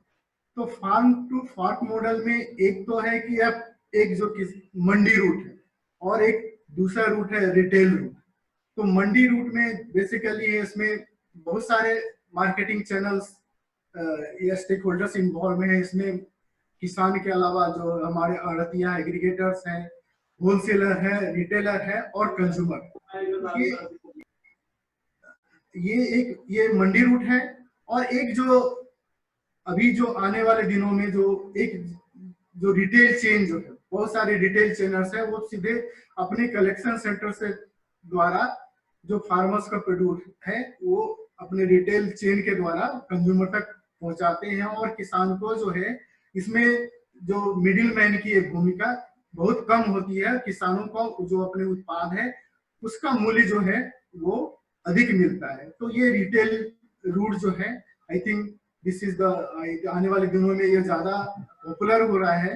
तो फार्म टू फॉर्क मॉडल में एक तो है कि आप एक जो मंडी रूट है और एक दूसरा रूट है रिटेल रूट। तो मंडी रूट में बेसिकली इसमें बहुत सारे मार्केटिंग चैनल्स या स्टेक होल्डर्स इन्वॉल्व हैं। इसमें किसान के अलावा जो हमारे आड़तिया एग्रीगेटर्स हैं, होलसेलर है, रिटेलर है और कंज्यूमर। ये मंडी रूट है। और एक जो अभी जो आने वाले दिनों में जो रिटेल चेन जो है, बहुत सारे रिटेल चेनर्स है वो सीधे अपने कलेक्शन सेंटर से द्वारा जो फार्मर्स का प्रोड्यूस है वो अपने रिटेल चेन के द्वारा कंज्यूमर तक पहुंचाते हैं। और किसान को जो है इसमें जो मिडिल मैन की एक भूमिका बहुत कम होती है। किसानों को जो अपने उत्पाद है उसका मूल्य जो है वो अधिक मिलता है। तो ये रिटेल रूट जो है I think this is the आने वाले दिनों में ये ज्यादा पॉपुलर हो रहा है,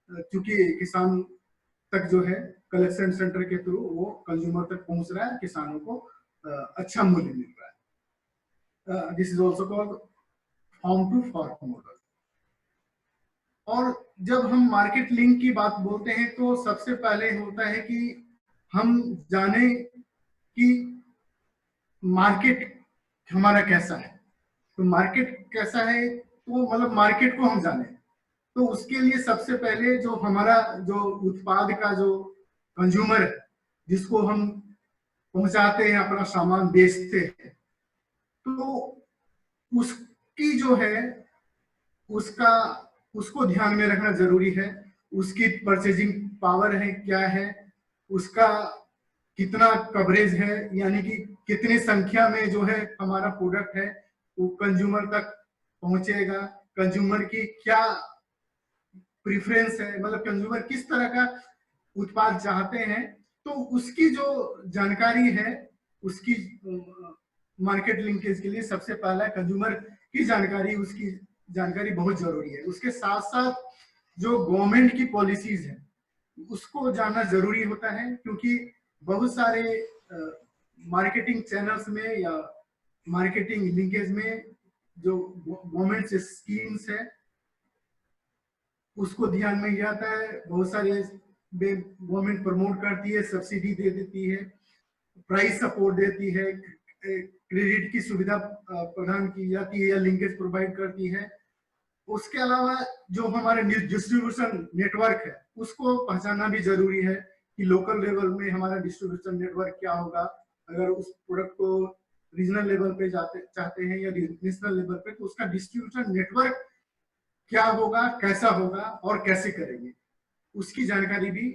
क्योंकि किसान तक जो है कलेक्शन सेंटर के थ्रू वो कंज्यूमर तक पहुंच रहा है, किसानों को अच्छा मूल्य मिल रहा है। This is also called farm to fork model. और जब हम मार्केट लिंक की बात बोलते हैं तो सबसे पहले होता है कि हम जाने कि मार्केट हमारा कैसा है। तो मार्केट कैसा है तो मतलब मार्केट को हम जाने, तो उसके लिए सबसे पहले जो हमारा जो उत्पाद का जो कंज्यूमर है जिसको हम पहुंचाते हैं, अपना सामान बेचते हैं, तो उसकी जो है उसको ध्यान में रखना जरूरी है। उसकी परचेजिंग पावर है क्या है, उसका कितना कवरेज है, यानी कि कितनी संख्या में जो है हमारा प्रोडक्ट है वो कंज्यूमर तक पहुंचेगा, कंज्यूमर की क्या प्रेफरेंस है, मतलब कंज्यूमर किस तरह का उत्पाद चाहते हैं। तो उसकी जो जानकारी है उसकी मार्केट लिंकेज के लिए सबसे पहला कंज्यूमर की जानकारी, उसकी जानकारी बहुत जरूरी है। उसके साथ साथ जो गवर्नमेंट की पॉलिसीज है उसको जानना जरूरी होता है, क्योंकि बहुत सारे मार्केटिंग चैनल्स में या मार्केटिंग लिंकेज में जो गवर्नमेंट से स्कीम्स है उसको ध्यान में लिया जाता है। बहुत सारे गवर्नमेंट प्रमोट करती है, सब्सिडी दे देती है, प्राइस सपोर्ट देती है, क्रेडिट की सुविधा प्रदान की जाती है या लिंकेज प्रोवाइड करती है। उसके अलावा जो हमारे डिस्ट्रीब्यूशन नेटवर्क है उसको पहचानना भी जरूरी है कि लोकल लेवल में हमारा डिस्ट्रीब्यूशन नेटवर्क क्या होगा। अगर उस प्रोडक्ट को रीजनल लेवल पे जाते चाहते हैं या नेशनल लेवल पे, तो उसका डिस्ट्रीब्यूशन नेटवर्क क्या होगा, कैसा होगा और कैसे करेंगे, उसकी जानकारी भी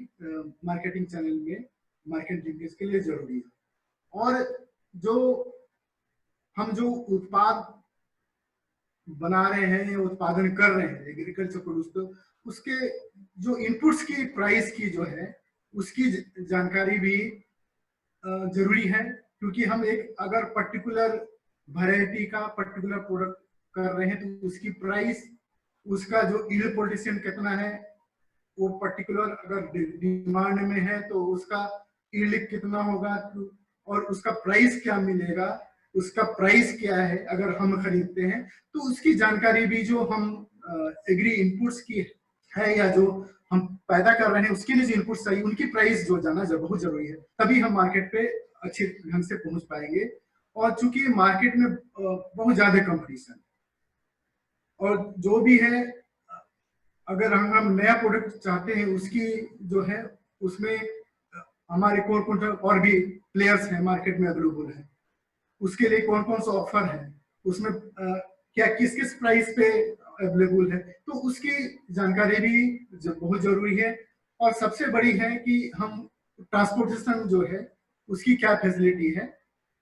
मार्केटिंग चैनल में मार्केट लिंकेज के लिए जरूरी है। और जो उत्पाद बना रहे हैं या उत्पादन कर रहे हैं एग्रीकल्चर प्रोड्यूस, तो उसके जो इनपुट्स की प्राइस की जो है उसकी जानकारी भी जरूरी है। क्योंकि हम एक अगर पर्टिकुलर वैरायटी का पर्टिकुलर प्रोडक्ट कर रहे हैं तो उसकी प्राइस, उसका जो यील्ड पोटेंशियल कितना है, वो पर्टिकुलर अगर डिमांड में है तो उसका यील्ड कितना होगा और उसका प्राइस क्या मिलेगा, उसका प्राइस क्या है अगर हम खरीदते हैं, तो उसकी जानकारी भी जो हम एग्री इनपुट्स की है या जो हम पैदा कर रहे हैं उसके लिए जो इनपुट्स चाहिए उनकी प्राइस जो जानना बहुत जरूरी है, तभी हम मार्केट पे अच्छे ढंग से पहुंच पाएंगे। और चूंकि मार्केट में बहुत ज्यादा कंपटीशन और जो भी है, अगर हम नया प्रोडक्ट चाहते हैं उसकी जो है उसमें हमारे कौन कौन और भी प्लेयर्स हैं मार्केट में अवेलेबल है, उसके लिए कौन कौन सा ऑफर है, उसमें क्या किस किस प्राइस पे अवेलेबल है, तो उसकी जानकारी भी बहुत जरूरी है। और सबसे बड़ी है कि हम ट्रांसपोर्टेशन जो है उसकी क्या फैसिलिटी है,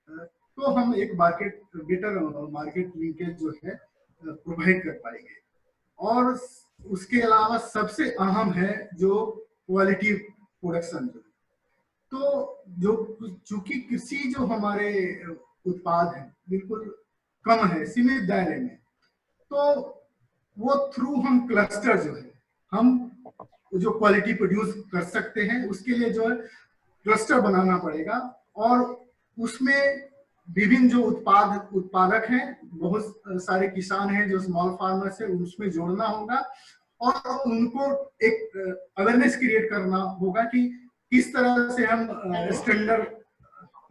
तो हम एक बेटर मार्केट लिंकेज जो है प्रोवाइड कर पाएंगे। और उसके अलावा सबसे अहम है जो क्वालिटी प्रोडक्शन जो, तो जो चूंकि कृषि जो हमारे उत्पाद है बिल्कुल कम है, सीमित दायरे में, तो वो थ्रू हम क्लस्टर जो है हम जो क्वालिटी प्रोड्यूस कर सकते हैं उसके लिए जो है क्लस्टर बनाना पड़ेगा। और उसमें विभिन्न जो उत्पादक हैं, बहुत सारे किसान हैं जो स्मॉल फार्मर्स है, उसमें जोड़ना होगा और उनको एक अवेयरनेस क्रिएट करना होगा कि किस तरह से हम स्टैंडर्ड,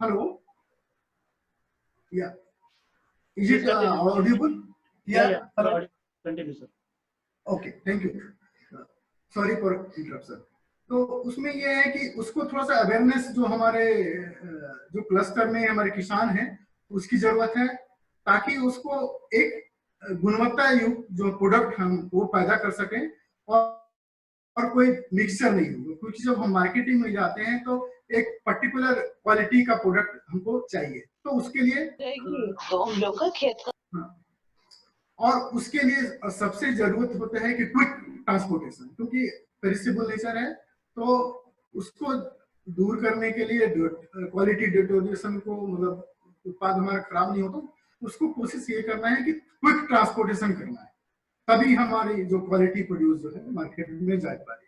हेलो या इज इट ऑडिबल, या continue sir. Okay, thank you, sorry for interruption. तो उसमें यह है कि उसको थोड़ा सा अवेयरनेस जो हमारे जो क्लस्टर में हमारे किसान हैं उसकी जरूरत है, ताकि उसको एक गुणवत्ता युक्त जो प्रोडक्ट हम वो पैदा कर सकें और कोई मिक्सचर नहीं हो। क्योंकि जब हम मार्केटिंग में जाते हैं तो एक पर्टिकुलर क्वालिटी का प्रोडक्ट हमको चाहिए, तो उसके लिए तो हम लोग का खेत का, और उसके लिए सबसे जरूरत होता है कि क्विक ट्रांसपोर्टेशन, क्योंकि पेरिसेबल नेचर है, तो उसको दूर करने के लिए क्वालिटी डिटोरिएशन को, मतलब उत्पाद हमारा खराब नहीं हो, तो उसको कोशिश ये करना है कि क्विक ट्रांसपोर्टेशन करना है, तभी हमारी जो क्वालिटी प्रोड्यूस जो है मार्केट में जा पाएगी।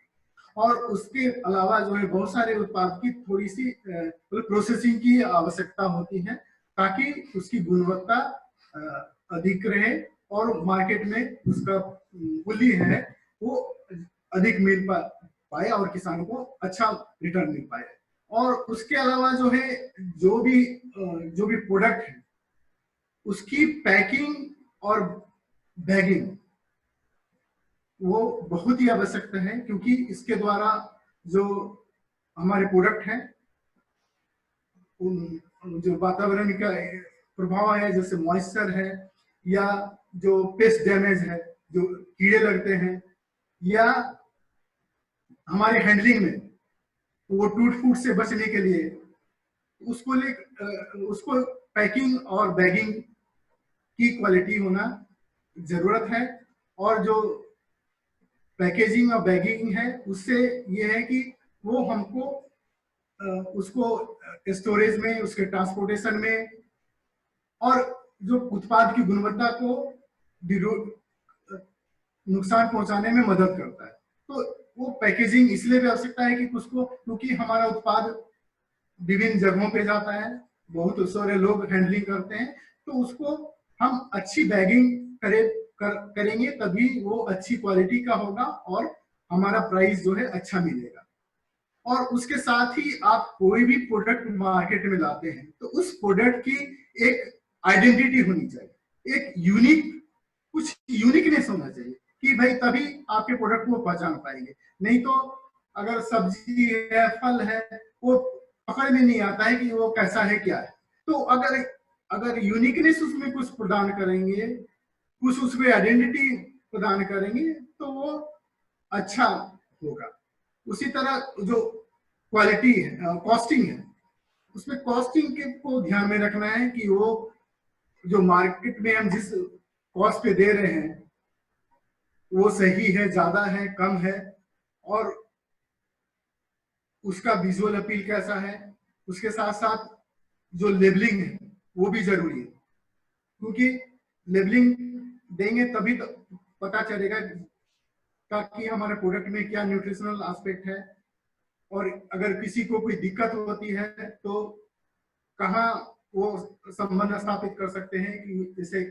और उसके अलावा जो है बहुत सारे उत्पाद की थोड़ी सी प्रोसेसिंग की आवश्यकता होती है, ताकि उसकी गुणवत्ता अधिक रहे और मार्केट में उसका मूल्य है वो अधिक मिल पाए और किसानों को अच्छा रिटर्न मिल पाए। और उसके अलावा जो है जो भी प्रोडक्ट है उसकी पैकिंग और बैगिंग वो बहुत ही आवश्यकता है, क्योंकि इसके द्वारा जो हमारे प्रोडक्ट हैं जो वातावरण का प्रभाव है, जैसे मॉइस्चर है या जो पेस्ट डैमेज है, जो कीड़े लगते हैं, या हमारे हैंडलिंग में वो टूट फूट से बचने के लिए उसको पैकिंग और बैगिंग की क्वालिटी होना जरूरत है। और जो पैकेजिंग और बैगिंग है उससे ये है कि वो हमको उसको स्टोरेज में, उसके ट्रांसपोर्टेशन में और जो उत्पाद की गुणवत्ता को नुकसान पहुंचाने में मदद करता है। तो वो पैकेजिंग इसलिए भी आवश्यकता है कि उसको, क्योंकि हमारा उत्पाद विभिन्न जगहों पे जाता है, बहुत सारे लोग हैंडलिंग करते हैं, तो उसको हम अच्छी बैगिंग करेंगे तभी वो अच्छी क्वालिटी का होगा और हमारा प्राइस जो है अच्छा मिलेगा। और उसके साथ ही आप कोई भी प्रोडक्ट मार्केट में लाते हैं तो उस प्रोडक्ट की एक आइडेंटिटी होनी चाहिए, एक कुछ यूनिकनेस होना चाहिए। कि भाई तभी आपके प्रोडक्ट को पहचान पाएंगे। नहीं तो अगर सब्जी है, फल है, वो पकड़ में नहीं आता है कि वो कैसा है क्या है। तो अगर अगर यूनिकनेस उसमें कुछ प्रदान करेंगे, कुछ उसमें आइडेंटिटी प्रदान करेंगे, तो वो अच्छा होगा। उसी तरह जो क्वालिटी है, कॉस्टिंग है, उसमें कॉस्टिंग के को ध्यान में रखना है कि वो जो मार्केट में हम जिस कॉस्ट पे दे रहे हैं वो सही है, ज्यादा है, कम है, और उसका विजुअल अपील कैसा है। उसके साथ साथ जो लेबलिंग है वो भी जरूरी है, क्योंकि लेबलिंग देंगे तभी तो पता चलेगा ताकि हमारे प्रोडक्ट में क्या न्यूट्रिशनल एस्पेक्ट है, और अगर किसी को कोई दिक्कत होती है तो कहाँ वो संबंध स्थापित कर सकते हैं, कि जैसे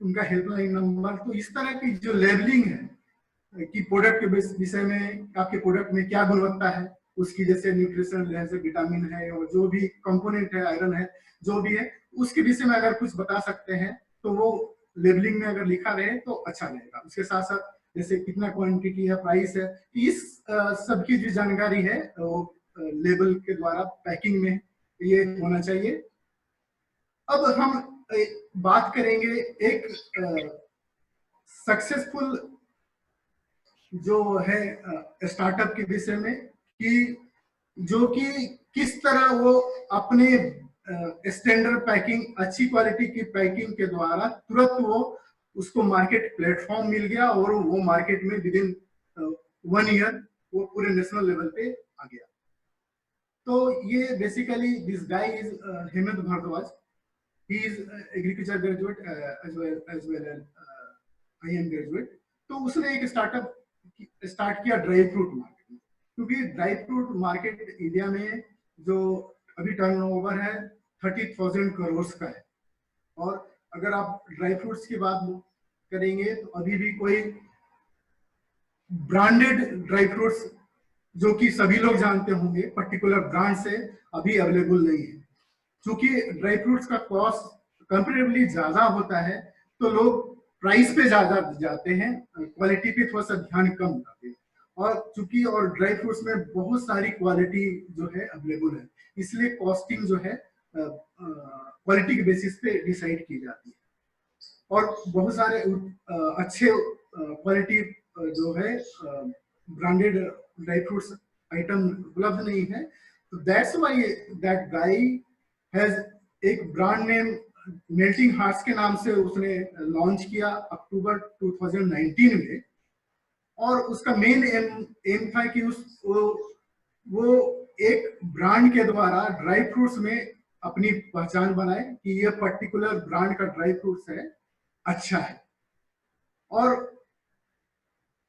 उनका हेल्पलाइन नंबर। तो इस तरह की जो लेबलिंग है कि प्रोडक्ट के विषय में, आपके प्रोडक्ट में क्या गुणवत्ता है उसकी, जैसे न्यूट्रिशन, जैसे विटामिन है और जो भी कंपोनेंट है, आयरन है, जो भी है, उसके विषय में अगर कुछ बता सकते हैं तो वो लेबलिंग में अगर लिखा रहे तो अच्छा रहेगा। उसके साथ साथ जैसे कितना क्वांटिटी है, प्राइस है, इस सब की जो जानकारी है वो लेबल के द्वारा पैकिंग में ये होना चाहिए। अब हम बात करेंगे एक सक्सेसफुल जो है स्टार्टअप के विषय में, कि जो कि किस तरह वो अपने स्टैंडर्ड पैकिंग, अच्छी क्वालिटी की पैकिंग के द्वारा तुरंत वो उसको मार्केट प्लेटफॉर्म मिल गया और वो मार्केट में विद इन 1 ईयर वो पूरे नेशनल लेवल पे आ गया। तो ये basically this guy is Hemant Bhardwaj. He is agriculture graduate as well as IM graduate. तो उसने एक स्टार्टअप स्टार्ट किया ड्राई फ्रूट मार्केट में, क्योंकि ड्राई फ्रूट मार्केट इंडिया में जो अभी टर्नओवर है 30,000 करोड़ का है। और अगर आप ड्राई फ्रूट्स की बात करेंगे तो अभी भी कोई ब्रांडेड ड्राई फ्रूट्स जो कि सभी लोग जानते होंगे पर्टिकुलर ब्रांड से अभी अवेलेबल नहीं है। क्योंकि ड्राई फ्रूट्स का कॉस्ट कंपेरेटिवली ज्यादा होता है तो लोग प्राइस पे ज्यादा जाते हैं, क्वालिटी पे थोड़ा सा ध्यान कम करते हैं। और चूंकि और ड्राई फ्रूट्स में बहुत सारी क्वालिटी जो है अवेलेबल है, इसलिए कॉस्टिंग जो है क्वालिटी के बेसिस पे डिसाइड की जाती है। और बहुत सारे अच्छे क्वालिटी जो है ब्रांडेड ड्राई फ्रूट्स आइटम उपलब्ध नहीं है। तो that's why that guy has एक ब्रांड नेम मेल्टिंग हार्ट्स के नाम से उसने लॉन्च किया अक्टूबर 2019 में। और उसका मेन एम था कि वो एक ब्रांड के द्वारा ड्राई फ्रूट्स में अपनी पहचान बनाए कि ये पर्टिकुलर ब्रांड का ड्राई फ्रूट्स है, अच्छा है। और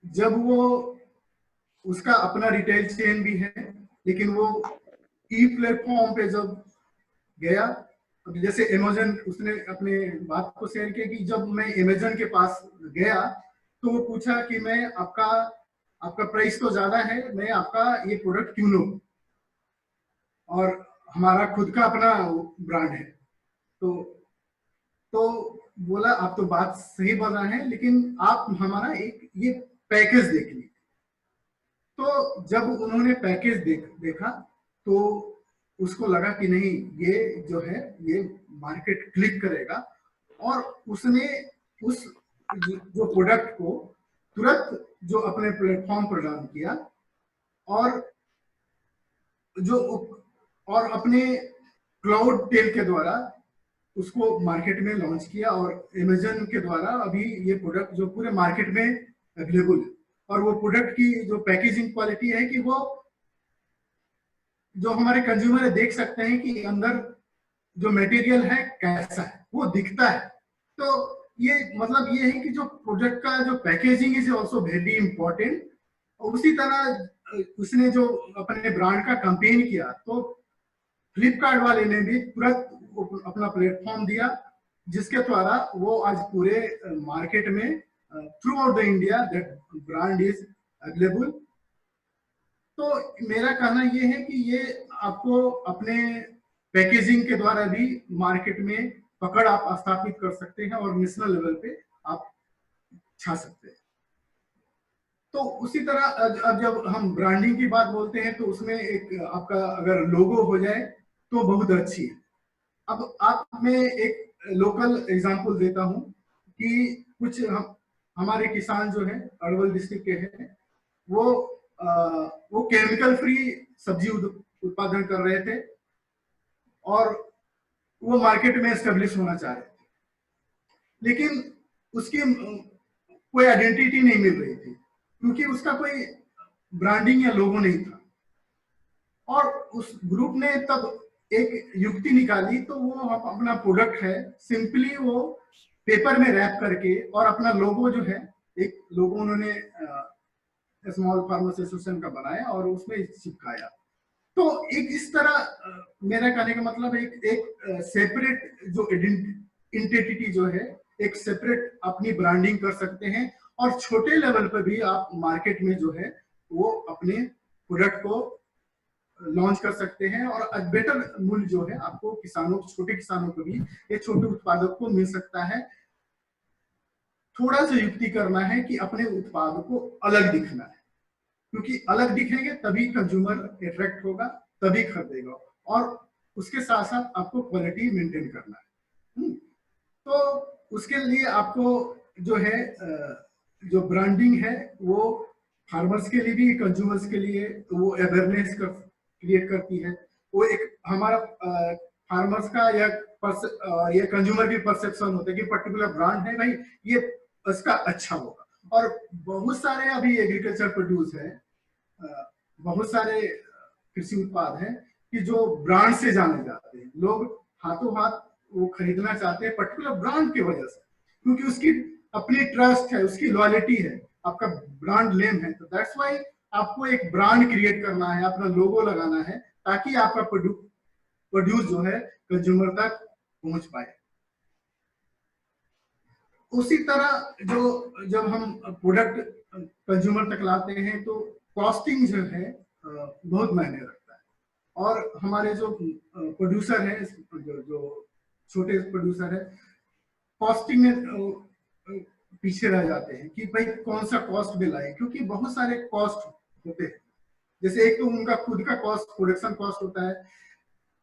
जब वो उसका अपना रिटेल चेन भी है, लेकिन वो ई प्लेटफॉर्म पे जब गया, अब जैसे अमेज़न, उसने अपने बात को शेयर किया कि जब मैं अमेज़न के पास गया तो वो पूछा कि मैं आपका प्राइस तो ज्यादा है, मैं आपका ये प्रोडक्ट क्यों लूं, और हमारा खुद का अपना ब्रांड है। तो बोला आप तो बात सही बोल रहे हैं, लेकिन आप हमारा एक ये पैकेज देख लीजिए। तो जब उन्होंने पैकेज देखा तो उसको लगा कि नहीं, ये जो है ये मार्केट क्लिक करेगा। और उसने उस जो प्रोडक्ट को तुरंत जो अपने प्लेटफॉर्म प्रदान किया, और अपने क्लाउड टेल के द्वारा उसको मार्केट में लॉन्च किया। और अमेज़न के द्वारा अभी ये प्रोडक्ट जो पूरे मार्केट में अवेलेबल है। और वो प्रोडक्ट की जो पैकेजिंग क्वालिटी है कि वो जो हमारे कंज्यूमर देख सकते हैं कि अंदर जो मटेरियल है कैसा है, वो दिखता है। तो ये मतलब ये है कि जो प्रोडक्ट का जो packaging is also very important. उसी तरह उसने जो अपने ब्रांड का कैंपेन किया, तो फ्लिपकार्ट वाले ने भी तुरंत अपना प्लेटफॉर्म दिया, जिसके द्वारा वो आज पूरे मार्केट में through out the India that brand is available. तो मेरा कहना ये है कि ये आपको अपने पैकेजिंग के द्वारा भी मार्केट में पकड़ आप स्थापित कर सकते हैं और नेशनल लेवल पे आप छा सकते हैं। तो उसी तरह अब जब हम ब्रांडिंग की बात बोलते हैं तो उसमें एक आपका अगर लोगो हो जाए तो बहुत अच्छी है। अब आप मैं एक लोकल एग्जांपल देता हूं कि कुछ हमारे किसान जो है अरवल डिस्ट्रिक्ट के हैं, वो केमिकल फ्री सब्जी उत्पादन कर रहे थे और वो मार्केट में एस्टेब्लिश होना चाह रहे थे, लेकिन उसकी कोई आइडेंटिटी नहीं मिल रही थी क्योंकि उसका कोई ब्रांडिंग या लोगो नहीं था। और उस ग्रुप ने तब एक युक्ति निकाली, तो वो अपना प्रोडक्ट है सिंपली वो पेपर में रैप करके और अपना लोगो जो है, एक लोगो उन्होंने स्मॉल फार्मर्स एसोसिएशन का बनाया और उसमें चिपकाया। तो एक इस तरह मेरा कहने का मतलब एक सेपरेट जो आइडेंटिटी जो है, एक सेपरेट अपनी ब्रांडिंग कर सकते हैं और छोटे लेवल पर भी आप मार्केट में जो है वो अपने प्रोडक्ट को लॉन्च कर सकते हैं और बेटर मूल्य जो है आपको किसानों, छोटे किसानों को भी, ये छोटे उत्पादक को मिल सकता है। थोड़ा सा युक्ति करना है कि अपने उत्पाद को अलग दिखना है, क्योंकि अलग दिखेंगे तभी कंज्यूमर अट्रैक्ट होगा, तभी खरीदेगा, और उसके साथ साथ आपको क्वालिटी मेंटेन करना है। तो उसके लिए आपको जो है जो ब्रांडिंग है वो फार्मर्स के लिए भी, कंज्यूमर्स के लिए वो अवेयरनेस क्रिएट करती है। वो एक हमारा फार्मर्स का या कंज्यूमर की परसेप्शन होता है कि पर्टिकुलर ब्रांड है भाई, ये इसका अच्छा होगा। और बहुत सारे अभी एग्रीकल्चर प्रोड्यूस है, बहुत सारे कृषि उत्पाद हैं कि जो ब्रांड से जाने जाते हैं, लोग हाथों हाथ वो खरीदना चाहते हैं पर्टिकुलर ब्रांड की वजह से, क्योंकि उसकी अपनी ट्रस्ट है, उसकी लॉयल्टी है, आपका ब्रांड नेम है। तो दैट्स व्हाई आपको एक ब्रांड क्रिएट करना है, अपना लोगो लगाना है, ताकि आपका प्रोड्यूस जो है कंज्यूमर तक पहुंच पाए। उसी तरह जो जब हम प्रोडक्ट कंज्यूमर तक लाते हैं तो कॉस्टिंग जो है बहुत मायने रखता है। और हमारे जो प्रोड्यूसर हैं, जो छोटे प्रोड्यूसर है, कॉस्टिंग में पीछे रह जाते हैं कि भाई कौन सा कॉस्ट में लाए, क्योंकि बहुत सारे कॉस्ट होते हैं। जैसे एक तो उनका खुद का कॉस्ट, प्रोडक्शन कॉस्ट होता है,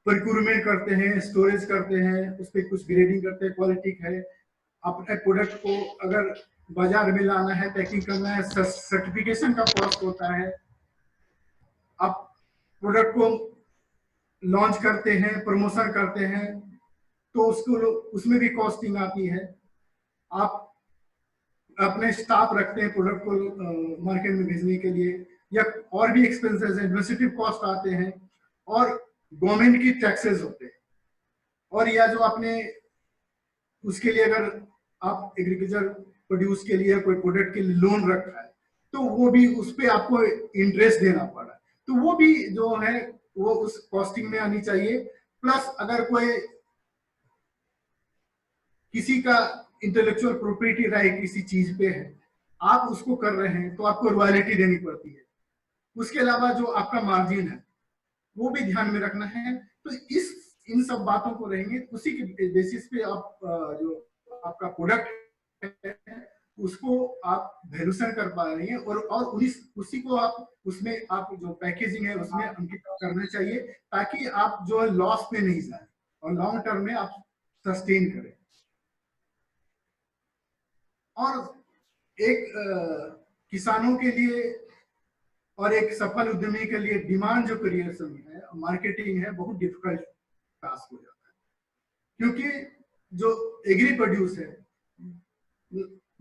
प्रोक्यूरमेंट करते हैं, स्टोरेज करते हैं, उस पर कुछ ग्रेडिंग करते हैं, क्वालिटी है, अपने प्रोडक्ट को अगर बाजार में लाना है, पैकिंग करना है, सर्टिफिकेशन का कॉस्ट होता है, आप प्रोडक्ट को लॉन्च करते हैं, प्रमोशन करते हैं, तो उसको उसमें भी कॉस्टिंग आती है। आप अपने स्टाफ रखते हैं प्रोडक्ट को मार्केट में भेजने के लिए, या और भी एक्सपेंसेस है, एडमिनिस्ट्रेटिव कॉस्ट आते हैं, और गवर्नमेंट की टैक्सेस होते हैं। और या जो आपने उसके लिए अगर आप एग्रीकल्चर प्रोड्यूस के लिए कोई प्रोडक्ट के लिए लोन रखा है, तो वो भी उस पर आपको इंटरेस्ट देना पड़ा, तो वो भी जो है वो उस कॉस्टिंग में आनी चाहिए। प्लस अगर कोई किसी का इंटेलेक्चुअल प्रॉपर्टी राइट किसी चीज पे है, आप उसको कर रहे हैं, तो आपको रॉयल्टी देनी पड़ती है। उसके अलावा जो आपका मार्जिन है वो भी ध्यान में रखना है। तो इन सब बातों को रहेंगे, उसी के बेसिस पे आप जो आपका प्रोडक्ट है उसको आप वैल्यूएशन कर पा रहे हैं, और उसी को आप उसमें आप जो पैकेजिंग है उसमें अंकित करना चाहिए, ताकि आप जो है लॉस में नहीं जाए और लॉन्ग टर्म में आप सस्टेन करें। और एक किसानों के लिए और एक सफल उद्यमी के लिए डिमांड जो क्रिएशन है, मार्केटिंग है, बहुत डिफिकल्ट टास्क हो जाता है, क्योंकि जो एग्री प्रोड्यूस है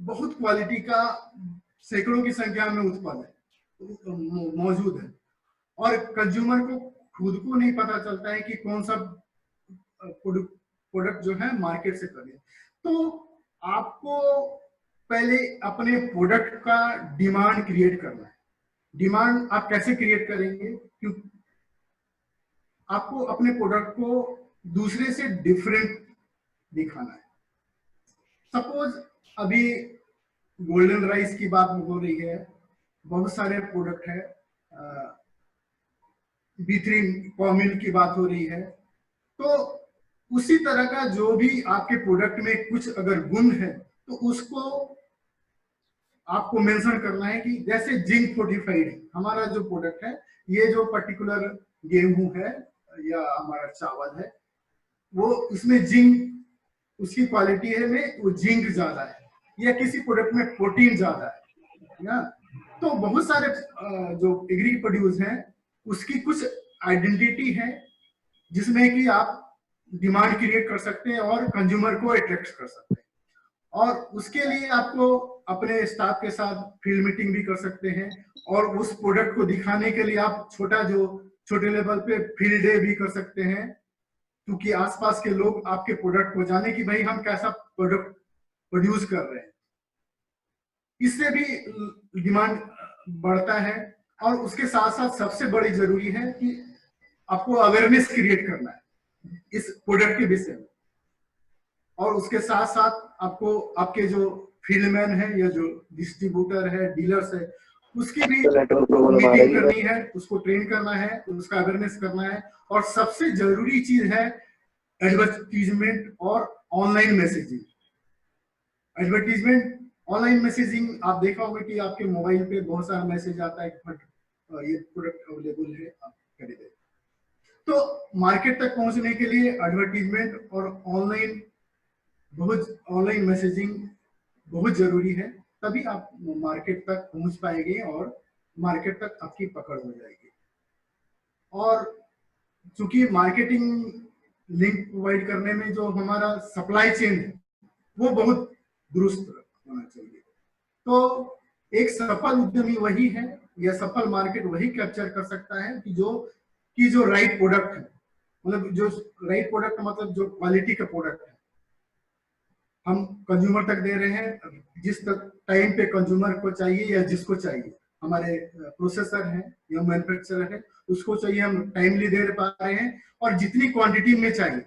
बहुत क्वालिटी का सैकड़ों की संख्या में उत्पादन मौजूद है, और कंज्यूमर को खुद को नहीं पता चलता है कि कौन सा प्रोडक्ट जो है मार्केट से करें। तो आपको पहले अपने प्रोडक्ट का डिमांड क्रिएट करना है। डिमांड आप कैसे क्रिएट करेंगे? क्योंकि आपको अपने प्रोडक्ट को दूसरे से डिफरेंट दिखाना है। सपोज अभी गोल्डन राइस की बात हो रही है, बहुत सारे प्रोडक्ट है, B3 कॉमिल की बात हो रही है, तो उसी तरह का जो भी आपके प्रोडक्ट में कुछ अगर गुण है तो उसको आपको मेंशन करना है कि जैसे जिंक फोर्टिफाइड हमारा जो प्रोडक्ट है, ये जो पर्टिकुलर गेहूं है या हमारा चावल है, वो इसमें जिंक उसकी क्वालिटी है में वो जिंक ज्यादा है, या किसी प्रोडक्ट में प्रोटीन ज्यादा है ना। तो बहुत सारे जो एग्री प्रोड्यूस हैं उसकी कुछ आइडेंटिटी है जिसमें कि आप डिमांड क्रिएट कर सकते हैं और कंज्यूमर को अट्रैक्ट कर सकते हैं। और उसके लिए आपको अपने स्टाफ के साथ फील्ड मीटिंग भी कर सकते हैं, और उस प्रोडक्ट को दिखाने के लिए आप छोटे लेवल पे फील्ड डे भी कर सकते हैं, क्योंकि आसपास के लोग आपके प्रोडक्ट को जाने कि भाई हम कैसा प्रोडक्ट प्रोड्यूस कर रहे हैं। इससे भी डिमांड बढ़ता है। और उसके साथ साथ सबसे बड़ी जरूरी है कि आपको अवेयरनेस क्रिएट करना है इस प्रोडक्ट के विषय में, और उसके साथ साथ आपको आपके जो फील्डमैन है या जो डिस्ट्रीब्यूटर है, डीलर्स है, उसकी भी मीटिंग करनी है, उसको ट्रेन करना है, उसका अवेयरनेस करना है। और सबसे जरूरी चीज है एडवर्टीजमेंट और online messaging. Advertisement, online messaging, आप देखा होगा कि आपके मोबाइल पे बहुत सारा मैसेज आता है कि ये प्रोडक्ट अवेलेबल है, आप खरीदें। तो मार्केट तक पहुंचने के लिए एडवर्टीजमेंट और ऑनलाइन मैसेजिंग बहुत जरूरी है, तभी आप मार्केट तक पहुंच पाएंगे और मार्केट तक आपकी पकड़ हो जाएगी। और चूंकि मार्केटिंग लिंक प्रोवाइड करने में जो हमारा सप्लाई चेन है वो बहुत दुरुस्त होना चाहिए। तो एक सफल उद्यमी वही है, या सफल मार्केट वही कैप्चर कर सकता है कि जो राइट प्रोडक्ट है, मतलब जो राइट प्रोडक्ट मतलब जो क्वालिटी का प्रोडक्ट है हम कंज्यूमर तक दे रहे हैं, जिस टाइम पे कंज्यूमर को चाहिए या जिसको चाहिए, हमारे प्रोसेसर है या मैन्युफैक्चरर है उसको चाहिए, हम टाइमली दे पा रहे हैं और जितनी क्वांटिटी में चाहिए,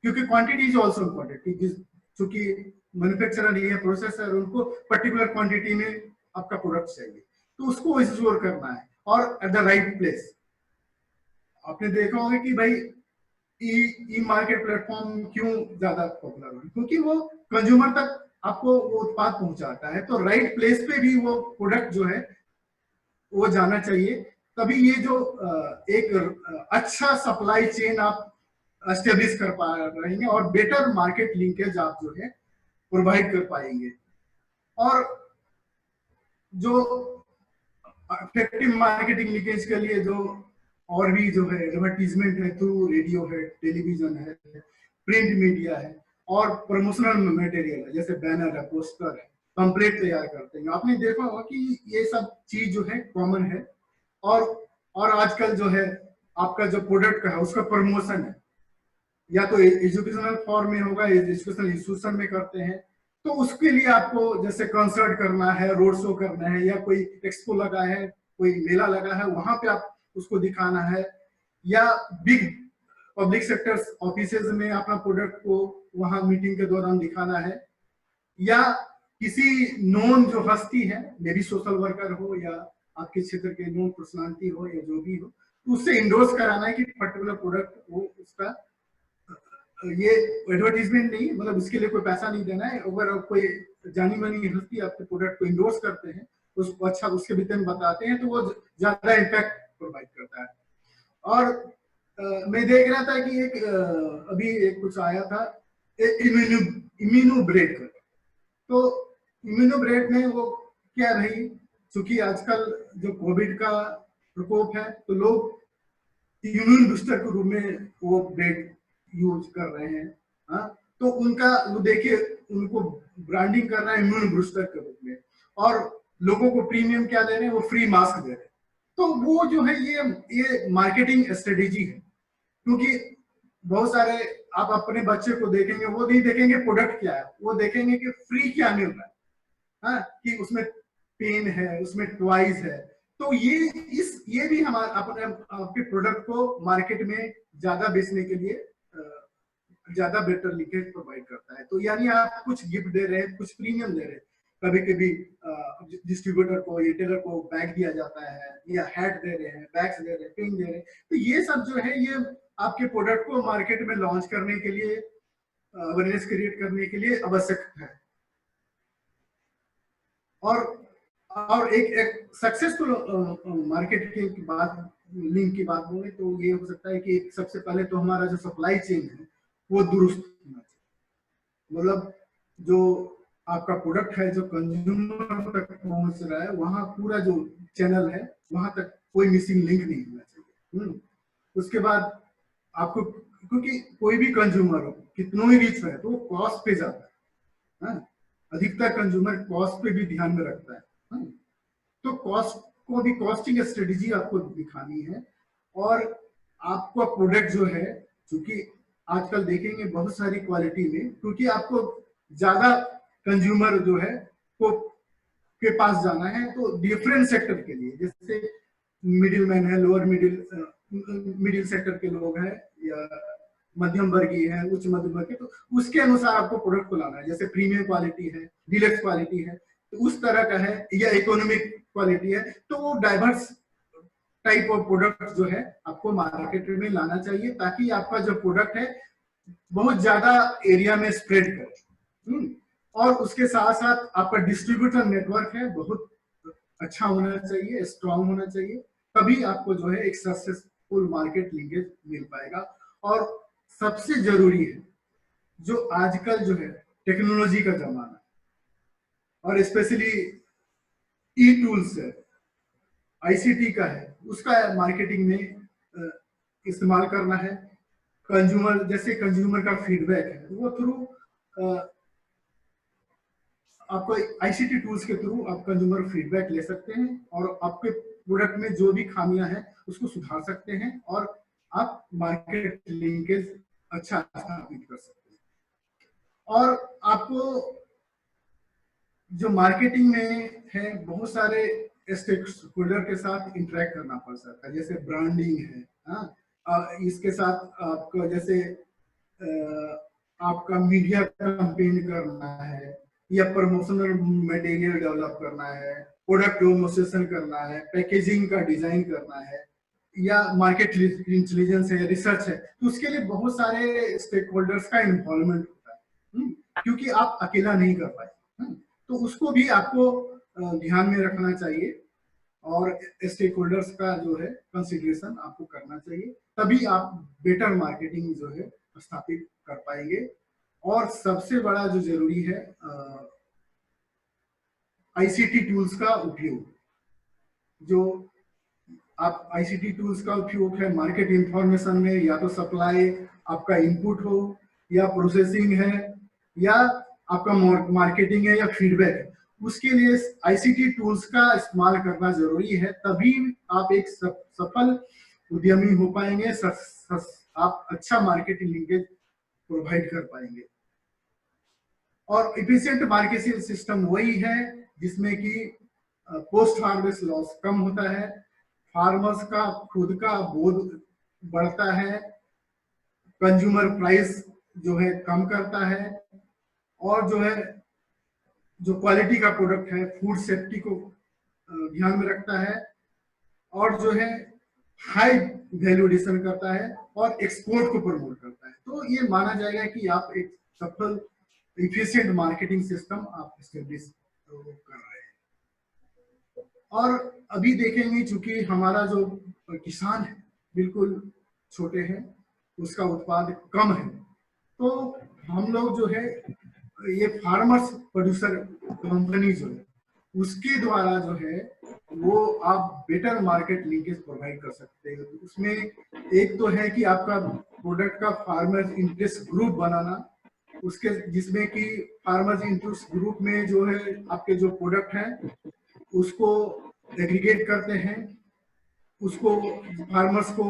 क्योंकि क्वांटिटी इज ऑल्सो इम्पोर्टेंट। चूंकि मैन्युफैक्चरर या प्रोसेसर उनको पर्टिकुलर क्वांटिटी में आपका प्रोडक्ट चाहिए, तो उसको इंश्योर करना है और एट द राइट प्लेस। आपने देखा होगा कि भाई ई मार्केट प्लेटफॉर्म क्यों ज्यादा पॉपुलर है, क्योंकि वो कंज्यूमर तक आपको वो उत्पाद पहुंचाता है। तो राइट प्लेस पे भी वो प्रोडक्ट जो है वो जाना चाहिए, तभी ये जो एक अच्छा सप्लाई चेन आप एस्टेब्लिश कर पा रहे हैं और बेटर मार्केट लिंकेज आप जो है प्रोवाइड कर पाएंगे। और जो इफेक्टिव मार्केटिंग लिंकेज के लिए जो और भी जो है एडवर्टीजमेंट है, थ्रू रेडियो है, टेलीविजन है, प्रिंट मीडिया है, और प्रमोशनल मटेरियल है, जैसे बैनर है, पोस्टर है, पंपलेट तैयार करते हैं। आपने देखा होगा कि ये सब चीज जो है कॉमन है। और आजकल जो है आपका जो प्रोडक्ट का है उसका प्रमोशन है, या तो एजुकेशनल फॉर्म में होगा, एजुकेशनल इंस्टीट्यूशन में करते हैं, तो उसके लिए आपको जैसे कंसर्ट करना है, रोड शो करना है, या कोई एक्सपो लगा है, कोई मेला लगा है, वहां पे आप उसको दिखाना है, या बिग पब्लिक सेक्टर ऑफिसेज में अपना प्रोडक्ट को वहां मीटिंग के दौरान दिखाना है, या किसी नोन जो हस्ती है, मे बी सोशल वर्कर हो या आपके क्षेत्र के नोन पर्सनालिटी हो या जो भी हो, तो उससे इंडोर्स कराना है कि पर्टिकुलर प्रोडक्ट वो उसका, ये एडवर्टीजमेंट नहीं, मतलब इसके लिए कोई पैसा नहीं देना है। अगर कोई जानी मानी हस्ती आपके प्रोडक्ट को इंडोर्स करते हैं, उसको अच्छा उसके विषय में बताते हैं, तो वो ज्यादा इम्पैक्ट प्रोवाइड करता है। और मैं देख रहा था कि अभी एक कुछ आया था इम्यूनो ब्रेड का। तो इम्यूनो ब्रेड में वो क्या रही, चूंकि आजकल जो कोविड का प्रकोप है तो लोग इम्यून बूस्टर के रूप में वो ब्रेड यूज कर रहे हैं। हाँ, तो उनका वो देखिए उनको ब्रांडिंग कर रहा है इम्यून बूस्टर के रूप में, और लोगों को प्रीमियम क्या दे रहे हैं, वो फ्री मास्क दे रहे हैं। तो वो जो है ये मार्केटिंग स्ट्रेटेजी है, क्योंकि बहुत सारे आप अपने बच्चे को देखेंगे, वो नहीं देखेंगे प्रोडक्ट क्या है, वो देखेंगे कि फ्री क्या मिल रहा है। हाँ, कि उसमें पेन है, उसमें टॉयज है। तो ये भी हमारे अपने आपके प्रोडक्ट को मार्केट में ज्यादा बेचने के लिए ज्यादा बेटर लिंकेज प्रोवाइड करता है। तो यानी आप कुछ गिफ्ट दे रहे हैं, कुछ प्रीमियम दे रहे हैं, कभी कभी डिस्ट्रीब्यूटर को, रिटेलर को बैग दिया जाता है, या हैट दे रहे हैं, बैग्स दे रहे हैं, पेन दे रहे हैं। तो ये सब जो है ये आपके प्रोडक्ट को मार्केट में लॉन्च करने के लिए, अवेयरनेस क्रिएट करने के लिए आवश्यक है। और एक सक्सेसफुल मार्केट की बात, लिंक की बात बोले तो ये हो सकता है कि सबसे पहले तो हमारा जो सप्लाई चेन है वो दुरुस्त होना चाहिए। मतलब जो आपका प्रोडक्ट है जो कंज्यूमर तक पहुंच रहा है, वहां पूरा जो चैनल है वहां तक कोई मिसिंग लिंक नहीं होना चाहिए। उसके बाद आपको, क्योंकि कोई भी कंज्यूमर हो कितनों ही रिच है तो वो कॉस्ट पे जाता है, हाँ? अधिकतर कंज्यूमर कॉस्ट पे भी ध्यान में रखता है, हाँ? तो कॉस्ट को भी, कॉस्टिंग स्ट्रेटेजी आपको दिखानी है। और आपका प्रोडक्ट जो है, क्योंकि आजकल देखेंगे बहुत सारी क्वालिटी में, क्योंकि आपको ज्यादा कंज्यूमर जो है को के पास जाना है, तो डिफरेंट सेक्टर के लिए, जैसे मिडिल मैन है, लोअर मिडिल सेक्टर के लोग हैं, या मध्यम वर्गीय है, उच्च मध्यम वर्गीय, तो उसके अनुसार आपको प्रोडक्ट को लाना है। जैसे प्रीमियम क्वालिटी है, डिलक्स क्वालिटी है, तो उस तरह का है, या इकोनॉमिक क्वालिटी है, तो वो डाइवर्स टाइप ऑफ प्रोडक्ट जो है आपको मार्केट में लाना चाहिए, ताकि आपका जो प्रोडक्ट है बहुत ज्यादा एरिया में स्प्रेड करे। और उसके साथ साथ आपका डिस्ट्रीब्यूटर नेटवर्क है बहुत अच्छा होना चाहिए, स्ट्रांग होना चाहिए, तभी आपको जो है एक सक्सेसफुल मार्केट लिंकेज मिल पाएगा। और सबसे जरूरी है, जो आजकल जो है टेक्नोलॉजी का जमाना है, और स्पेशली ई टूल्स है, आईसीटी का है, उसका मार्केटिंग में इस्तेमाल करना है। कंज्यूमर, जैसे कंज्यूमर का फीडबैक है, वो थ्रू आपको आईसीटी टूल्स के थ्रू आप कंज्यूमर फीडबैक ले सकते हैं, और आपके प्रोडक्ट में जो भी खामियां हैं उसको सुधार सकते हैं, और आप मार्केट लिंकेज अच्छा स्थापित कर सकते हैं। और आपको जो मार्केटिंग में है, बहुत सारे स्टेक होल्डर के साथ इंटरेक्ट करना पड़ सकता है, जैसे ब्रांडिंग है, हाँ? इसके साथ आपको जैसे आपका मीडिया कैंपेन करना है, या प्रमोशनल मटेरियल डेवलप करना है, प्रोडक्ट डेमोन्स्ट्रेशन करना है, पैकेजिंग का डिजाइन करना है, या मार्केट इंटेलिजेंस है, रिसर्च है, तो उसके लिए बहुत सारे स्टेक होल्डर्स का इन्वॉल्वमेंट होता है, क्योंकि आप अकेला नहीं कर पाए, तो उसको भी आपको ध्यान में रखना चाहिए, और स्टेक होल्डर्स का जो है कंसिडरेशन आपको करना चाहिए, तभी आप बेटर मार्केटिंग जो है स्थापित कर पाएंगे। और सबसे बड़ा जो जरूरी है, आईसीटी टूल्स का उपयोग। जो आप आईसीटी टूल्स का उपयोग है मार्केट इंफॉर्मेशन में, या तो सप्लाई आपका इनपुट हो, या प्रोसेसिंग है, या आपका मार्केटिंग है, या फीडबैक है, उसके लिए आईसीटी टूल्स का इस्तेमाल करना जरूरी है, तभी आप एक सफल उद्यमी हो पाएंगे, आप अच्छा मार्केटिंग लिंकेज प्रोवाइड कर पाएंगे। और इफिशिएंट मार्केटिंग सिस्टम वही है जिसमें कि पोस्ट हार्वेस्ट लॉस कम होता है, फार्मर्स का खुद का बोध बढ़ता है, कंज्यूमर प्राइस जो है कम करता है, और जो है जो क्वालिटी का प्रोडक्ट है फूड सेफ्टी को ध्यान में रखता है, और जो है हाई वैल्यू एडिशन करता है, और एक्सपोर्ट को प्रमोट करता है। तो ये माना जाएगा कि आप एक सफल इफिशिएंट मार्केटिंग सिस्टम आप एस्टेब्लिश कर रहे हैं। और अभी देखेंगे, चूंकि हमारा जो किसान है बिल्कुल छोटे हैं, उसका उत्पाद कम है, तो हम लोग जो है ये फार्मर्स प्रोड्यूसर कंपनी जो है उसके द्वारा जो है वो आप बेटर मार्केट लिंकेज प्रोवाइड कर सकते हैं। उसमें एक तो है कि आपका प्रोडक्ट का फार्मर इंटरेस्ट ग्रुप बनाना, उसके जिसमें कि फार्मर्स इंटरेस्ट ग्रुप में जो है आपके जो प्रोडक्ट हैं उसको एग्रीगेट करते हैं, उसको फार्मर्स को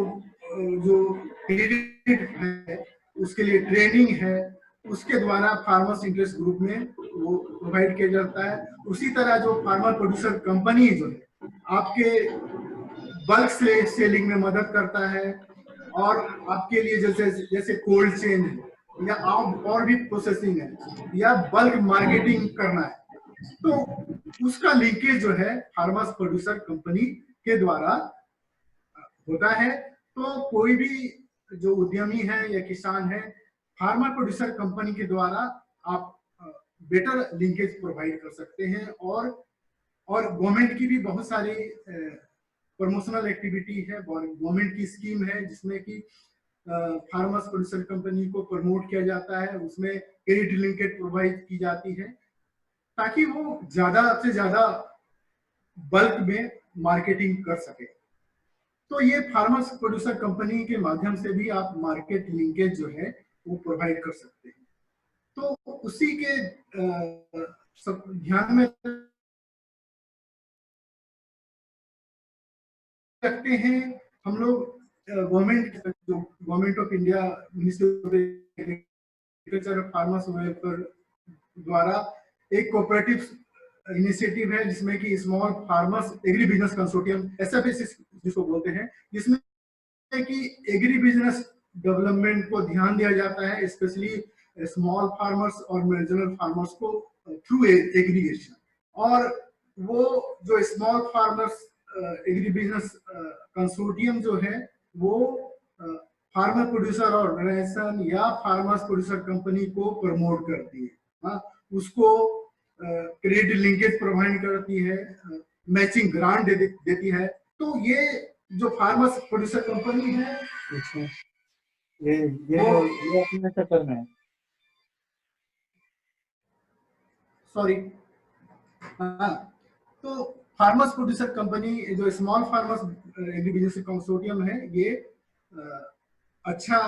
जो क्रेडिट है उसके लिए ट्रेनिंग है, उसके द्वारा फार्मर्स इंटरेस्ट ग्रुप में वो प्रोवाइड किया जाता है। उसी तरह जो फार्मर प्रोड्यूसर कंपनी जो है आपके बल्क से सेलिंग में मदद करता है, और आपके लिए जैसे जैसे कोल्ड चेन है, या आप और भी प्रोसेसिंग है, या बल्क मार्केटिंग करना है, तो उसका लिंकेज जो है फार्मर्स प्रोड्यूसर कंपनी के द्वारा होता है। तो कोई भी जो उद्यमी है या किसान है, फार्मर प्रोड्यूसर कंपनी के द्वारा आप बेटर लिंकेज प्रोवाइड कर सकते हैं, और गवर्नमेंट की भी बहुत सारी प्रमोशनल एक्टिविटी है, गवर्नमेंट की स्कीम है जिसमें कि फार्मर्स प्रोड्यूसर कंपनी को प्रमोट किया जाता है, उसमें क्रेडिट लिंकेज प्रोवाइड की जाती है ताकि वो ज्यादा से ज्यादा बल्क में मार्केटिंग कर सके। तो ये फार्मर्स प्रोड्यूसर कंपनी के माध्यम से भी आप मार्केट लिंकेज जो है वो प्रोवाइड कर सकते हैं। तो उसी के सब ध्यान में रखते हैं हम लोग government of India ministry of agriculture farmers welfare द्वारा एक कोऑपरेटिव इनिशिएटिव है जिसमें कि small farmers agri business consortium SFAC जिसको बोलते हैं, जिसमें कि एग्री बिजनेस डेवलपमेंट को ध्यान दिया जाता है, स्पेशली स्मॉल फार्मर्स और मार्जिनल फार्मर्स को थ्रू एग्रीगेशन। और वो जो small farmers agri business consortium जो है वो फार्मर प्रोड्यूसर ऑर्गेनाइजेशन या फार्मर्स प्रोड्यूसर कंपनी को प्रमोट करती है, हाँ, उसको क्रेडिट लिंकेज प्रोवाइड करती है, मैचिंग ग्रांट देती है। तो ये जो फार्मर्स प्रोड्यूसर कंपनी है ये अपने चक्कर में है। सॉरी, हाँ, तो फार्मर्स प्रोड्यूसर कंपनी जो small farmers agri business consortium है ये अच्छा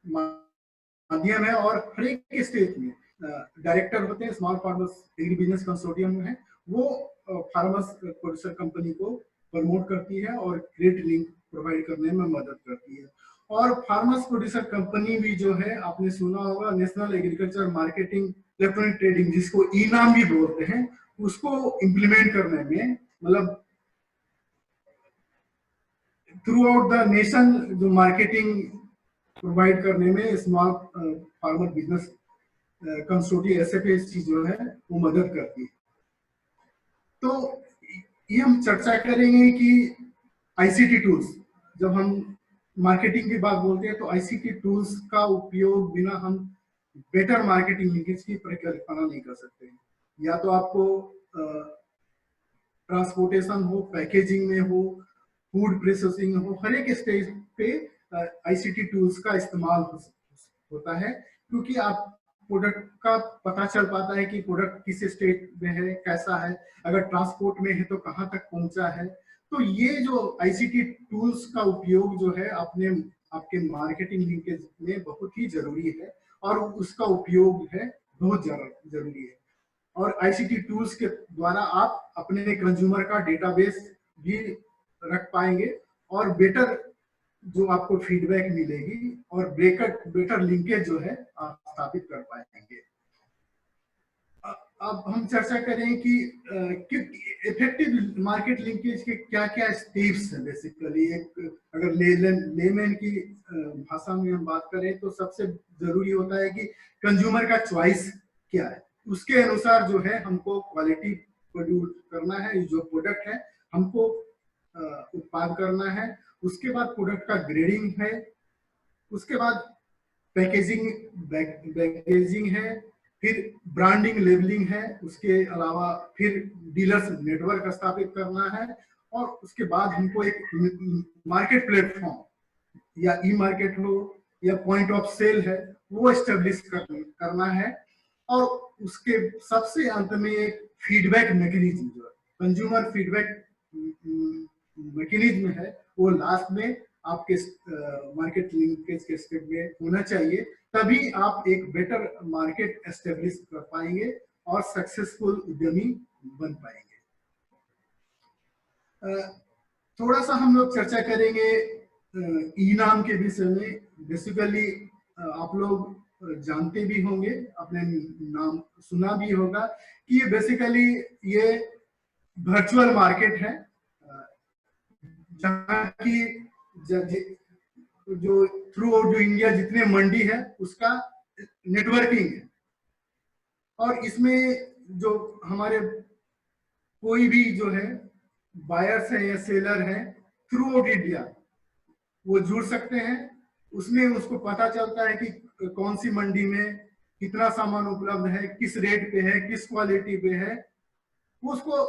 माध्यम है और हर एक स्टेट में डायरेक्टर होते हैं small farmers agri business consortium में है, वो फार्मर्स प्रोड्यूसर कंपनी को प्रमोट करती है और क्रेडिट लिंक प्रोवाइड करने में मदद करती है। और फार्मर्स प्रोड्यूसर कंपनी भी जो है आपने सुना होगा national agriculture marketing electronic trading जिसको ई-नाम भी बोलते हैं, उसको इम्प्लीमेंट करने में मतलब थ्रू आउट द नेशन जो मार्केटिंग प्रोवाइड करने में small farmer business consortium SFAC जो है वो मदद करती है। तो ये हम चर्चा करेंगे कि ICT टूल्स, जब हम मार्केटिंग की बात बोलते हैं तो ICT टूल्स का उपयोग बिना हम बेटर मार्केटिंग लिंकेज की परिकल्पना नहीं कर सकते। या तो आपको ट्रांसपोर्टेशन हो, पैकेजिंग में हो, फूड प्रोसेसिंग हो, हर एक स्टेज पे ICT टूल्स का इस्तेमाल होता है, क्योंकि आप प्रोडक्ट का पता चल पाता है कि प्रोडक्ट किस स्टेट में है, कैसा है, अगर ट्रांसपोर्ट में है तो कहाँ तक पहुंचा है। तो ये जो ICT टूल्स का उपयोग जो है आपके मार्केटिंग लिंकेज में बहुत ही जरूरी है और उसका उपयोग है बहुत जरूरी है। और ICT टूल्स के द्वारा आप अपने कंज्यूमर का डेटाबेस भी रख पाएंगे और बेटर जो आपको फीडबैक मिलेगी और बेटर लिंकेज जो है आप स्थापित कर पाएंगे। अब हम चर्चा करें कि इफेक्टिव मार्केट लिंकेज के क्या क्या स्टेप्स हैं। बेसिकली एक अगर लेमैन की भाषा में हम बात करें तो सबसे जरूरी होता है कि कंज्यूमर का चॉइस क्या है, उसके अनुसार जो है हमको क्वालिटी प्रोड्यूस करना है, जो प्रोडक्ट है हमको उत्पाद करना है। उसके बाद प्रोडक्ट का ग्रेडिंग है, उसके बाद पैकेजिंग है, फिर ब्रांडिंग लेबलिंग है, उसके अलावा फिर डीलर्स नेटवर्क स्थापित करना है और उसके बाद हमको एक मार्केट प्लेटफॉर्म या ई मार्केट हो या पॉइंट ऑफ सेल है वो एस्टेब्लिश करना है। और उसके सबसे अंत में एक फीडबैक मैकेनिज्म जो है कंज्यूमर फीडबैक मैकेनिज्म है वो लास्ट में आपके मार्केट लिंकेज के स्टेप में होना चाहिए, तभी आप एक बेटर मार्केट एस्टेब्लिश कर पाएंगे और सक्सेसफुल उद्यमी बन पाएंगे। थोड़ा सा हम लोग चर्चा करेंगे ई-नाम के विषय में। बेसिकली आप लोग जानते भी होंगे, आपने नाम सुना भी होगा कि ये बेसिकली ये वर्चुअल मार्केट है जहाँ की जो थ्रू आउट जो इंडिया जितने मंडी है उसका नेटवर्किंग है। और इसमें जो हमारे कोई भी जो है बायर्स है या सेलर है थ्रू आउट इंडिया वो जुड़ सकते हैं। उसमें उसको पता चलता है कि कौन सी मंडी में कितना सामान उपलब्ध है, किस रेट पे है, किस क्वालिटी पे है, वो उसको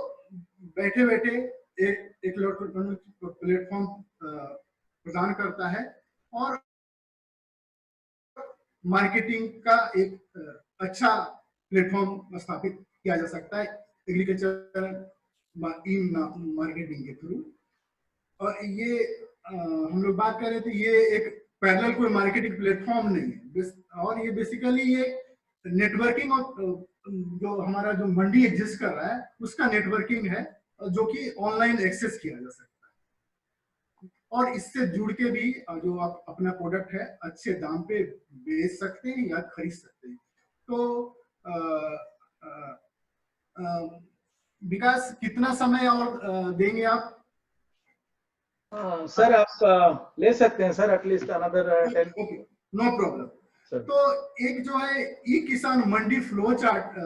बैठे बैठे एक इलेक्ट्रॉनिक प्लेटफॉर्म प्रदान करता है और मार्केटिंग का एक अच्छा प्लेटफॉर्म स्थापित किया जा सकता है एग्रीकल्चर ई मार्केटिंग के थ्रू। और ये हम लोग बात कर रहे थे, ये एक पैरेलल कोई मार्केटिंग प्लेटफॉर्म नहीं है, और ये बेसिकली ये नेटवर्किंग और जो हमारा जो मंडी एग्जिस्ट कर रहा है उसका नेटवर्किंग है, जो कि ऑनलाइन एक्सेस किया जा सकता है और इससे जुड़ के भी जो आप अपना प्रोडक्ट है अच्छे दाम पे बेच सकते हैं या खरीद सकते हैं। तो विकास कितना समय और देंगे आप? सर आप ले सकते हैं sir, at least another 10। Okay, no problem. तो एक जो है ई किसान मंडी फ्लो चार्ट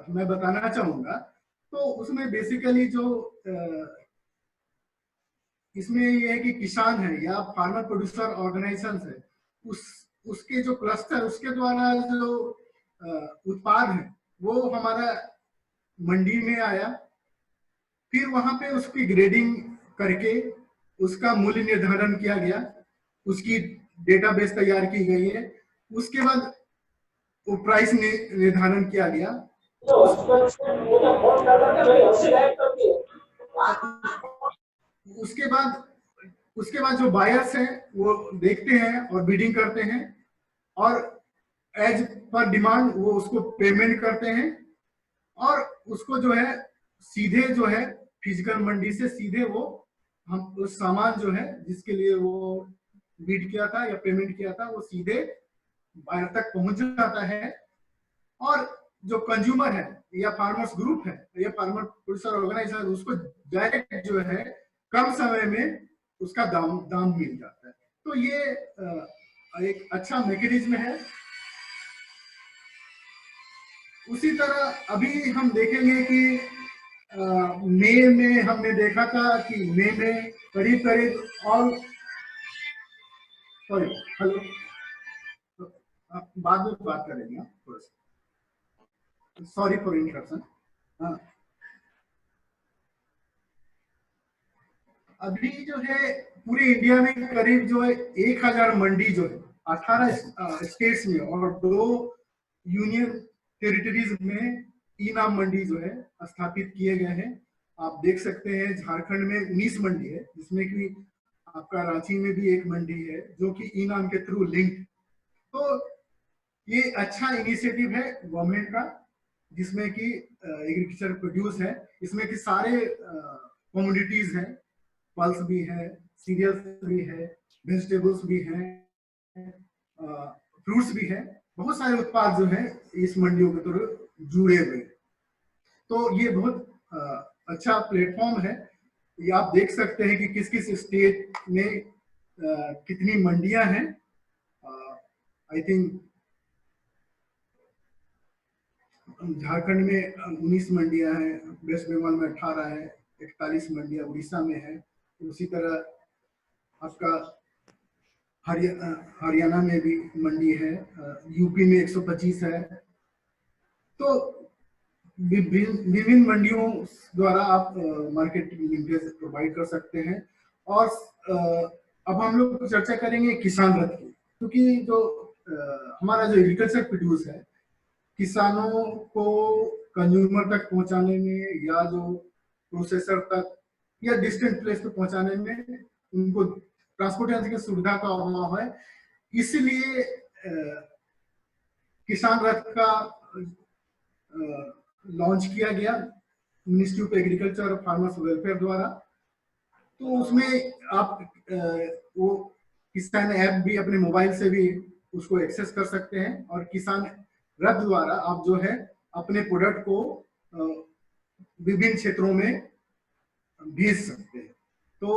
मैं बताना चाहूंगा। तो उसमें बेसिकली जो इसमें ये है कि किसान है या फार्मर प्रोड्यूसर ऑर्गेनाइजेशन है, उसके जो क्लस्टर, उसके द्वारा जो उत्पाद है वो हमारा मंडी में आया, फिर वहां पे उसकी ग्रेडिंग करके उसका मूल्य निर्धारण किया गया, उसकी डेटाबेस तैयार की गई है, उसके बाद वो प्राइस निर्धारण किया गया। उसके बाद जो बायर्स हैं वो देखते हैं और बिडिंग करते हैं और एज पर डिमांड वो उसको पेमेंट करते हैं और उसको जो है सीधे जो है फिजिकल मंडी से सीधे वो हम उस सामान जो है जिसके लिए वो बिड किया था या पेमेंट किया था वो सीधे बायर तक पहुंच जाता है। और जो कंज्यूमर है या फार्मर्स ग्रुप है या फार्मर प्रोड्यूसर ऑर्गेनाइजेशन, उसको डायरेक्ट जो है कम समय में उसका दाम मिल जाता है। तो ये एक अच्छा मैकेनिज्म है। उसी तरह अभी हम देखेंगे कि मई में हमने देखा था कि मई में करीब करीब और सॉरी हेलो बाद में बात करेंगे थोड़ा सा, सॉरी फॉर इंटरप्शन। हाँ, अभी जो है पूरे इंडिया में करीब जो है 1000 मंडी जो है 18 स्टेट्स में और 2 यूनियन टेरिटरीज में ई नाम मंडी जो है स्थापित किए गए हैं। आप देख सकते हैं झारखंड में 19 मंडी है, जिसमें कि आपका रांची में भी एक मंडी है जो कि ई नाम के थ्रू लिंक्ड। तो ये अच्छा इनिशिएटिव है गवर्नमेंट का, जिसमें कि एग्रीकल्चर प्रोड्यूस है, इसमें कि सारे कमोडिटीज हैं, पल्स भी है, सीरियल्स भी है, वेजिटेबल्स भी हैं, फ्रूट्स भी है, बहुत सारे उत्पाद जो है इस मंडियों के थ्रू जुड़े हुए। तो ये बहुत अच्छा प्लेटफॉर्म है। ये आप देख सकते हैं कि किस किस स्टेट में कितनी मंडियां हैं। आई थिंक झारखंड में 19 मंडियां हैं, वेस्ट बंगाल में 18 है, 41 मंडियां उड़ीसा में है। उसी तरह आपका हरियाणा में भी मंडी है, यूपी में 125 है। तो विभिन्न मंडियों द्वारा आप मार्केट लिंकेज प्रोवाइड कर सकते हैं। और अब हम लोग चर्चा करेंगे किसान रथ की, क्योंकि जो हमारा जो एग्रीकल्चर प्रोड्यूस है, किसानों को कंज्यूमर तक पहुंचाने में या जो प्रोसेसर तक या डिस्टेंट प्लेस पे पहुंचाने में उनको ट्रांसपोर्टेशन की सुविधा का अभाव है। इसलिए किसान रथ का लॉन्च किया गया मिनिस्ट्री ऑफ एग्रीकल्चर और फार्मर्स वेलफेयर द्वारा। तो उसमें आप वो किसान ऐप भी अपने मोबाइल से भी उसको एक्सेस कर सकते हैं और किसान रथ द्वारा आप जो है अपने प्रोडक्ट को विभिन्न क्षेत्रों में भेज सकते हैं। तो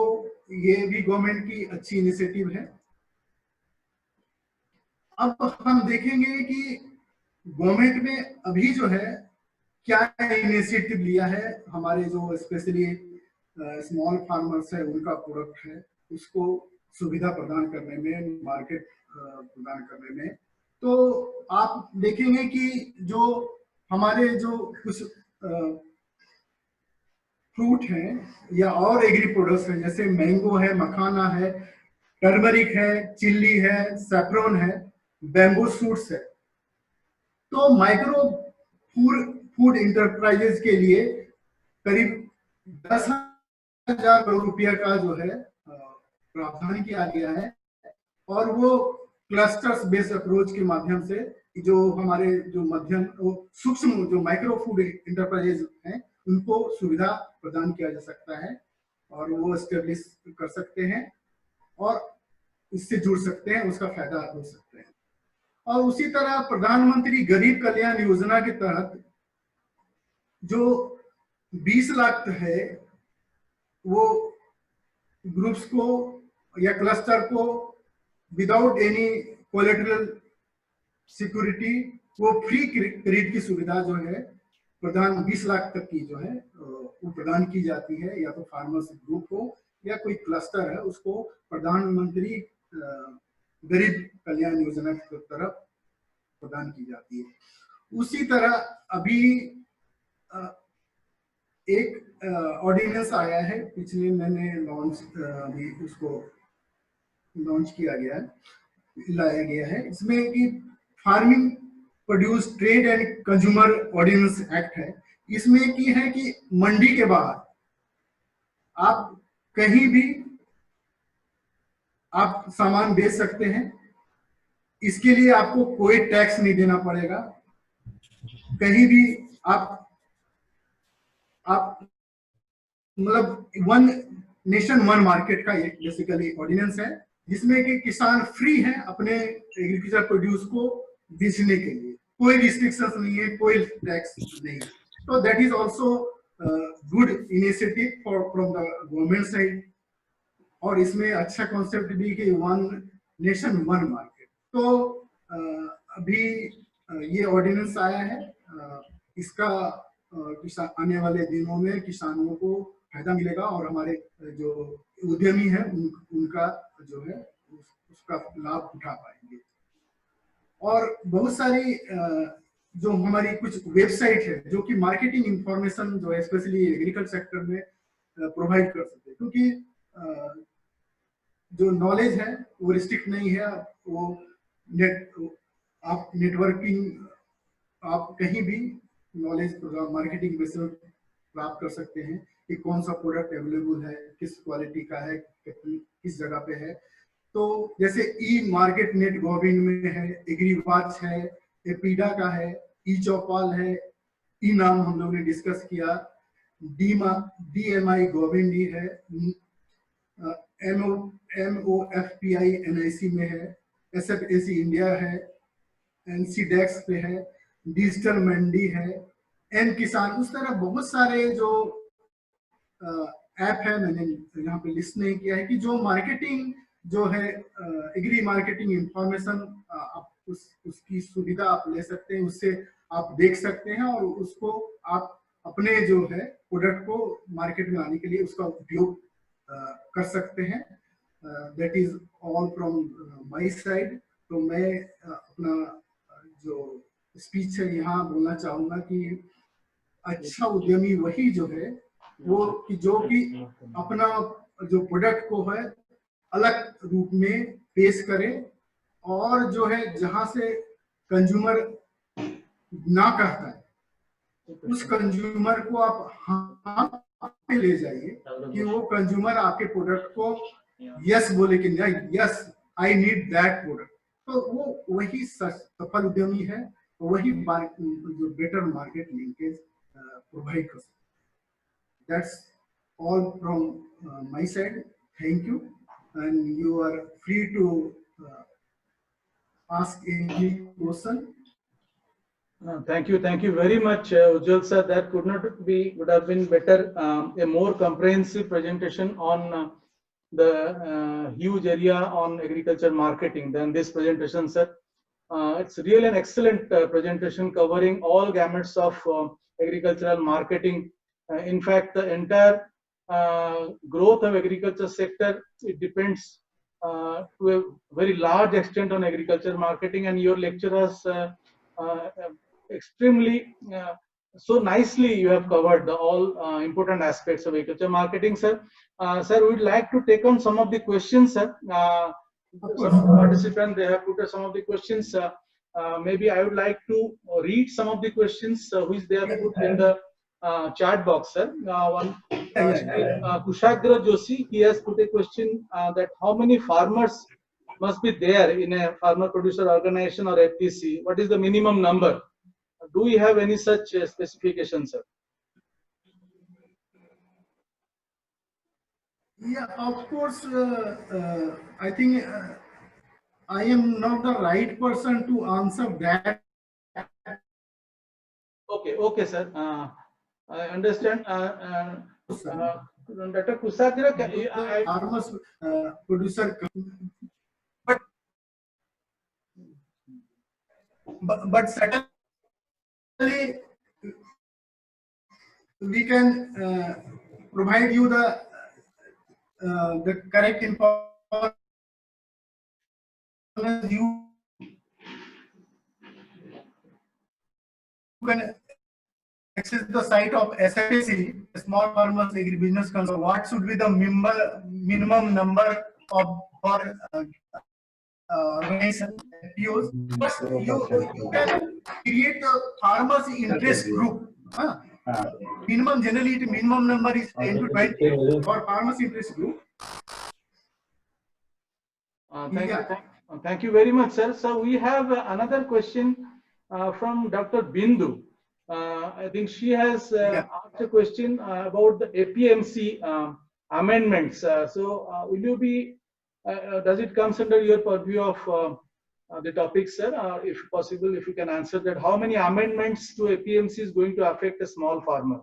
ये भी गवर्नमेंट की अच्छी इनिशिएटिव है। अब हम देखेंगे कि गवर्नमेंट ने अभी जो है क्या इनिशिएटिव लिया है हमारे जो स्पेशली स्मॉल फार्मर्स है, उनका प्रोडक्ट है उसको सुविधा प्रदान करने में, मार्केट प्रदान करने में। तो आप देखेंगे कि जो हमारे जो कुछ फ्रूट हैं या और एग्री प्रोडक्ट्स हैं, जैसे मैंगो है, मखाना है, टर्मरिक है, चिल्ली है, सैफरन है, बैम्बू शूट्स है। तो माइक्रो फूड इंटरप्राइजेज के लिए करीब 10,000 करोड़ रुपया का जो है प्रावधान किया गया है, और वो क्लस्टर्स बेस्ड अप्रोच के माध्यम से जो हमारे जो मध्यम सूक्ष्म जो माइक्रो फूड इंटरप्राइजेज हैं उनको सुविधा प्रदान किया जा सकता है, और वो एस्टेब्लिश कर सकते हैं और इससे जुड़ सकते हैं, उसका फायदा हो सकते हैं। और उसी तरह प्रधानमंत्री गरीब कल्याण योजना के तहत जो 20 लाख है वो ग्रुप्स को या क्लस्टर को विदाउट एनी कोलेटरल सिक्योरिटी वो फ्री क्रेडिट की सुविधा जो है प्रदान 20 लाख तक की जो है वो प्रदान की जाती है, या तो फार्मर्स ग्रुप हो या कोई क्लस्टर है उसको प्रधानमंत्री गरीब कल्याण योजना की तरफ प्रदान की जाती है। उसी तरह अभी एक ऑर्डिनेंस आया है, पिछले महीने लॉन्च अभी उसको लॉन्च किया गया है, लाया गया है। इसमें कि farming produce trade and consumer ordinance act है। इसमें की है कि मंडी के बाहर आप कहीं भी आप सामान बेच सकते हैं, इसके लिए आपको कोई टैक्स नहीं देना पड़ेगा। कहीं भी आप मतलब वन नेशन वन मार्केट का एक बेसिकली ऑर्डिनेंस है, जिसमें कि किसान फ्री हैं अपने एग्रीकल्चर प्रोड्यूस को बेचने के लिए, कोई रिस्ट्रिक्शंस नहीं है, कोई टैक्स नहीं है। तो that is also good initiative from the government side, और इसमें अच्छा कॉन्सेप्ट भी कि वन नेशन वन मार्केट। तो अभी ये ऑर्डिनेंस आया है, इसका आने वाले दिनों में किसानों को फायदा मिलेगा, और हमारे जो उद्यमी हैं उनका जो है उसका लाभ उठा पाएंगे। और बहुत सारी जो हमारी कुछ वेबसाइट है जो कि मार्केटिंग इंफॉर्मेशन जो है स्पेशली एग्रीकल्चर सेक्टर में प्रोवाइड कर सकते हैं, क्योंकि जो नॉलेज है वो रिस्ट्रिक्ट नहीं है। वो आप नेटवर्किंग आप कहीं भी नॉलेज मार्केटिंग बेसिस प्राप्त कर सकते हैं कि कौन सा प्रोडक्ट अवेलेबल है, किस क्वालिटी का है, किस जगह पे है। तो जैसे ई मार्केट नेट गवर्नमेंट में है, एग्री वॉच है, एपीडा का है, ई चौपाल है, ई नाम हम लोग ने डिस्कस किया, DMI गवर्नमेंट है, MOFPI NIC में है, SFAC इंडिया है, NCDEX पे है, डिजिटल मंडी है, एम किसान, उस तरह बहुत सारे जो ऐप है, मैंने यहाँ पे लिस्ट नहीं किया है, कि जो मार्केटिंग जो है एग्री मार्केटिंग इंफॉर्मेशन आप उसकी सुविधा आप ले सकते हैं, उससे आप देख सकते हैं, और उसको आप अपने जो है प्रोडक्ट को मार्केट में आने के लिए उसका उपयोग कर सकते हैं। That is all from my side. तो मैं अपना जो स्पीच है यहाँ बोलना चाहूंगा कि अच्छा उद्यमी वही जो है वो कि जो कि अपना जो प्रोडक्ट को है अलग रूप में पेश करे, और जो है जहां से कंज्यूमर ना कहता है उस कंज्यूमर को आप हाँ पे ले जाइए, कि वो कंज्यूमर आपके प्रोडक्ट को यस बोले कि नहीं, yes I need that product. तो वो वही सफल उद्यमी है, वही जो बेटर मार्केट लिंकेज प्रोवाइड कर सकते हैं। That's all from my side. Thank you, and you are free to ask any question. Thank you very much, Ujjwal sir. That would have been better, a more comprehensive presentation on the huge area on agriculture marketing than this presentation, sir. It's really an excellent presentation covering all gamuts of agricultural marketing. In fact, the entire growth of agriculture sector, it depends to a very large extent on agriculture marketing, and your lecture has extremely so nicely you have covered the all important aspects of agriculture marketing, sir. Sir, we would like to take on some of the questions, sir. Some of the participants, they have put some of the questions. Maybe I would like to read some of the questions which they have put in the chat box, sir. Kushagra Joshi, he has put a question that how many farmers must be there in a farmer producer organization or FPC? What is the minimum number? Do we have any such specifications, sir? Yeah, of course. I think I am not the right person to answer that. Okay, okay, sir. I understand. Dr. Kusagira, Farmers producer, but but certainly we can provide you the correct information. You can access the site of SFAC, Small Farmers Agribusiness Council. What should be the minimum number of for organization POs? But you can create a farmers interest group. Minimum, generally the minimum number is 10 to 20 for farmers interest group. Thank you very much, sir. So we have another question from Dr. Bindu. I think she has asked a question about the APMC amendments. Will you be, does it comes under your purview of the topic, sir? If possible, if you can answer that, how many amendments to APMC is going to affect a small farmer?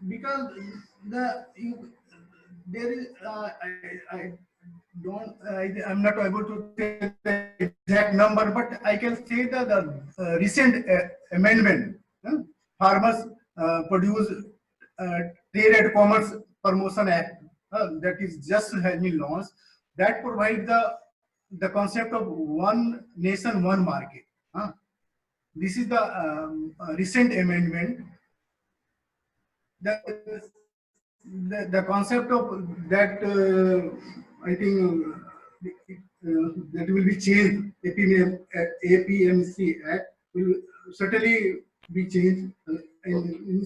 Because there is I'm not able to say the exact number, but I can say that the recent amendment, Farmers Produce Trade and Commerce Promotion Act, that is just has been launched, that provides the concept of one nation, one market. This is the recent amendment. The concept of that, I think that will be changed. APMC Act will certainly be changed in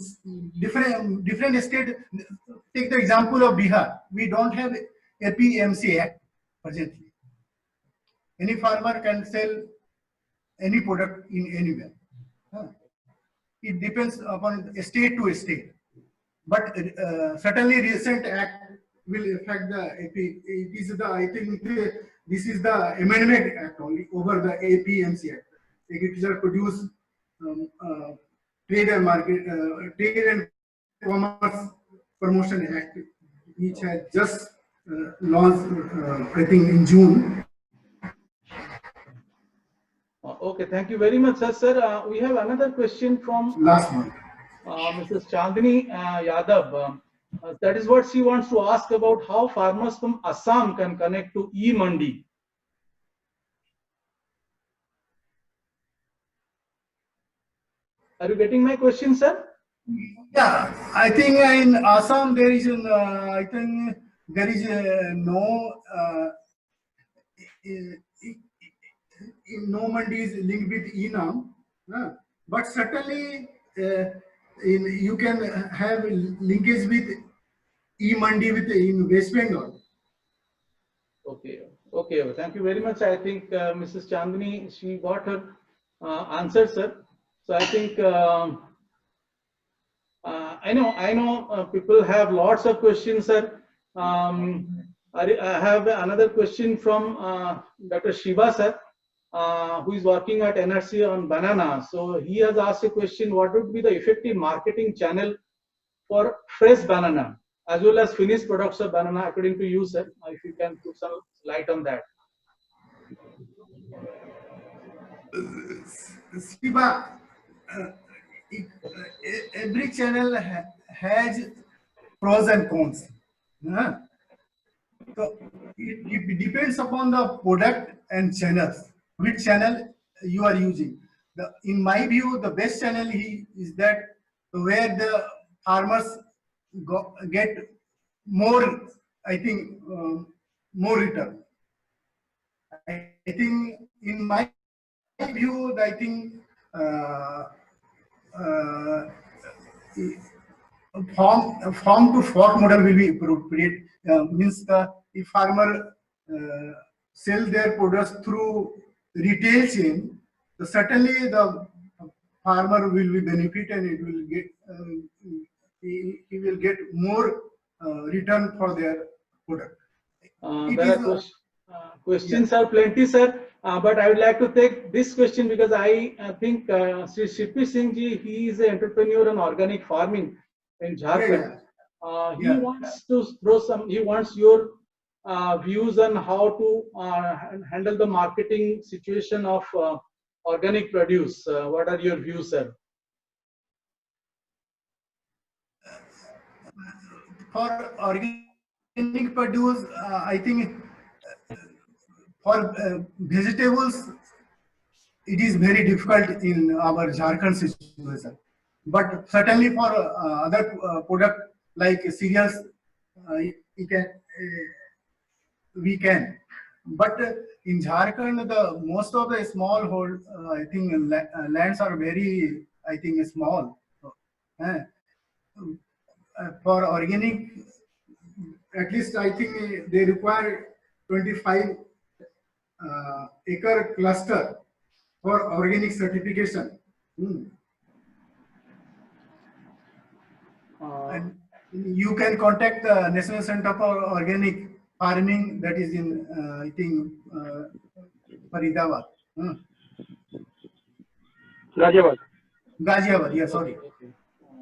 different states. Take the example of Bihar. We don't have APMC Act presently. Any farmer can sell any product in anywhere. It depends upon state to state. But certainly recent act will affect the AP. It is the, I think this is the amendment act only over the APMC Act, Agriculture Produce Trade and Market, Trade and Commerce Promotion Act, which has just launched, I think in June. Okay, thank you very much, sir. Sir, we have another question from Last month. Mrs. Chandni Yadav. That is what she wants to ask about how farmers from Assam can connect to e-Mandi. Are you getting my question, sir? Yeah, I think in Assam there is I think there is no no mandi is linked with Enam, but certainly you can have linkage with e-Mandi with in West Bengal. Okay, okay. Thank you very much. I think Mrs. Chandni, she got her answer, sir. So I think I know people have lots of questions, sir. I have another question from Dr. Shiva, sir, who is working at NRC on banana. So he has asked a question: what would be the effective marketing channel for fresh banana as well as finished products of banana, according to you, sir? If you can put some light on that. Shiva, every channel has pros and cons. So it depends upon the product and channels, which channel you are using. in my view, the best channel is that where the farmers get more, I think, more return. I think in my view, I think uh, farm to fork model will be appropriate. Means if farmer sell their products through retail chain, so certainly the farmer will be benefit and it will get he will get more return for their product. It There is are questions are plenty, sir. But I would like to take this question because I think Sri Shippy Singh ji, he is an entrepreneur in organic farming in Jharkhand. He Yeah. wants to throw some. He wants your views on how to handle the marketing situation of organic produce. What are your views, sir? For organic produce, I think for vegetables, it is very difficult in our Jharkhand situation. But certainly for other product like cereals, we can. We can. But in Jharkhand, the most of the small hold, I think lands are very, I think, small. Uh, for organic, at least I think they require 25 acre cluster for organic certification. And you can contact the National Center for Organic Farming that is in, I think, Faridabad. Ghaziabad. Ghaziabad, yeah, sorry.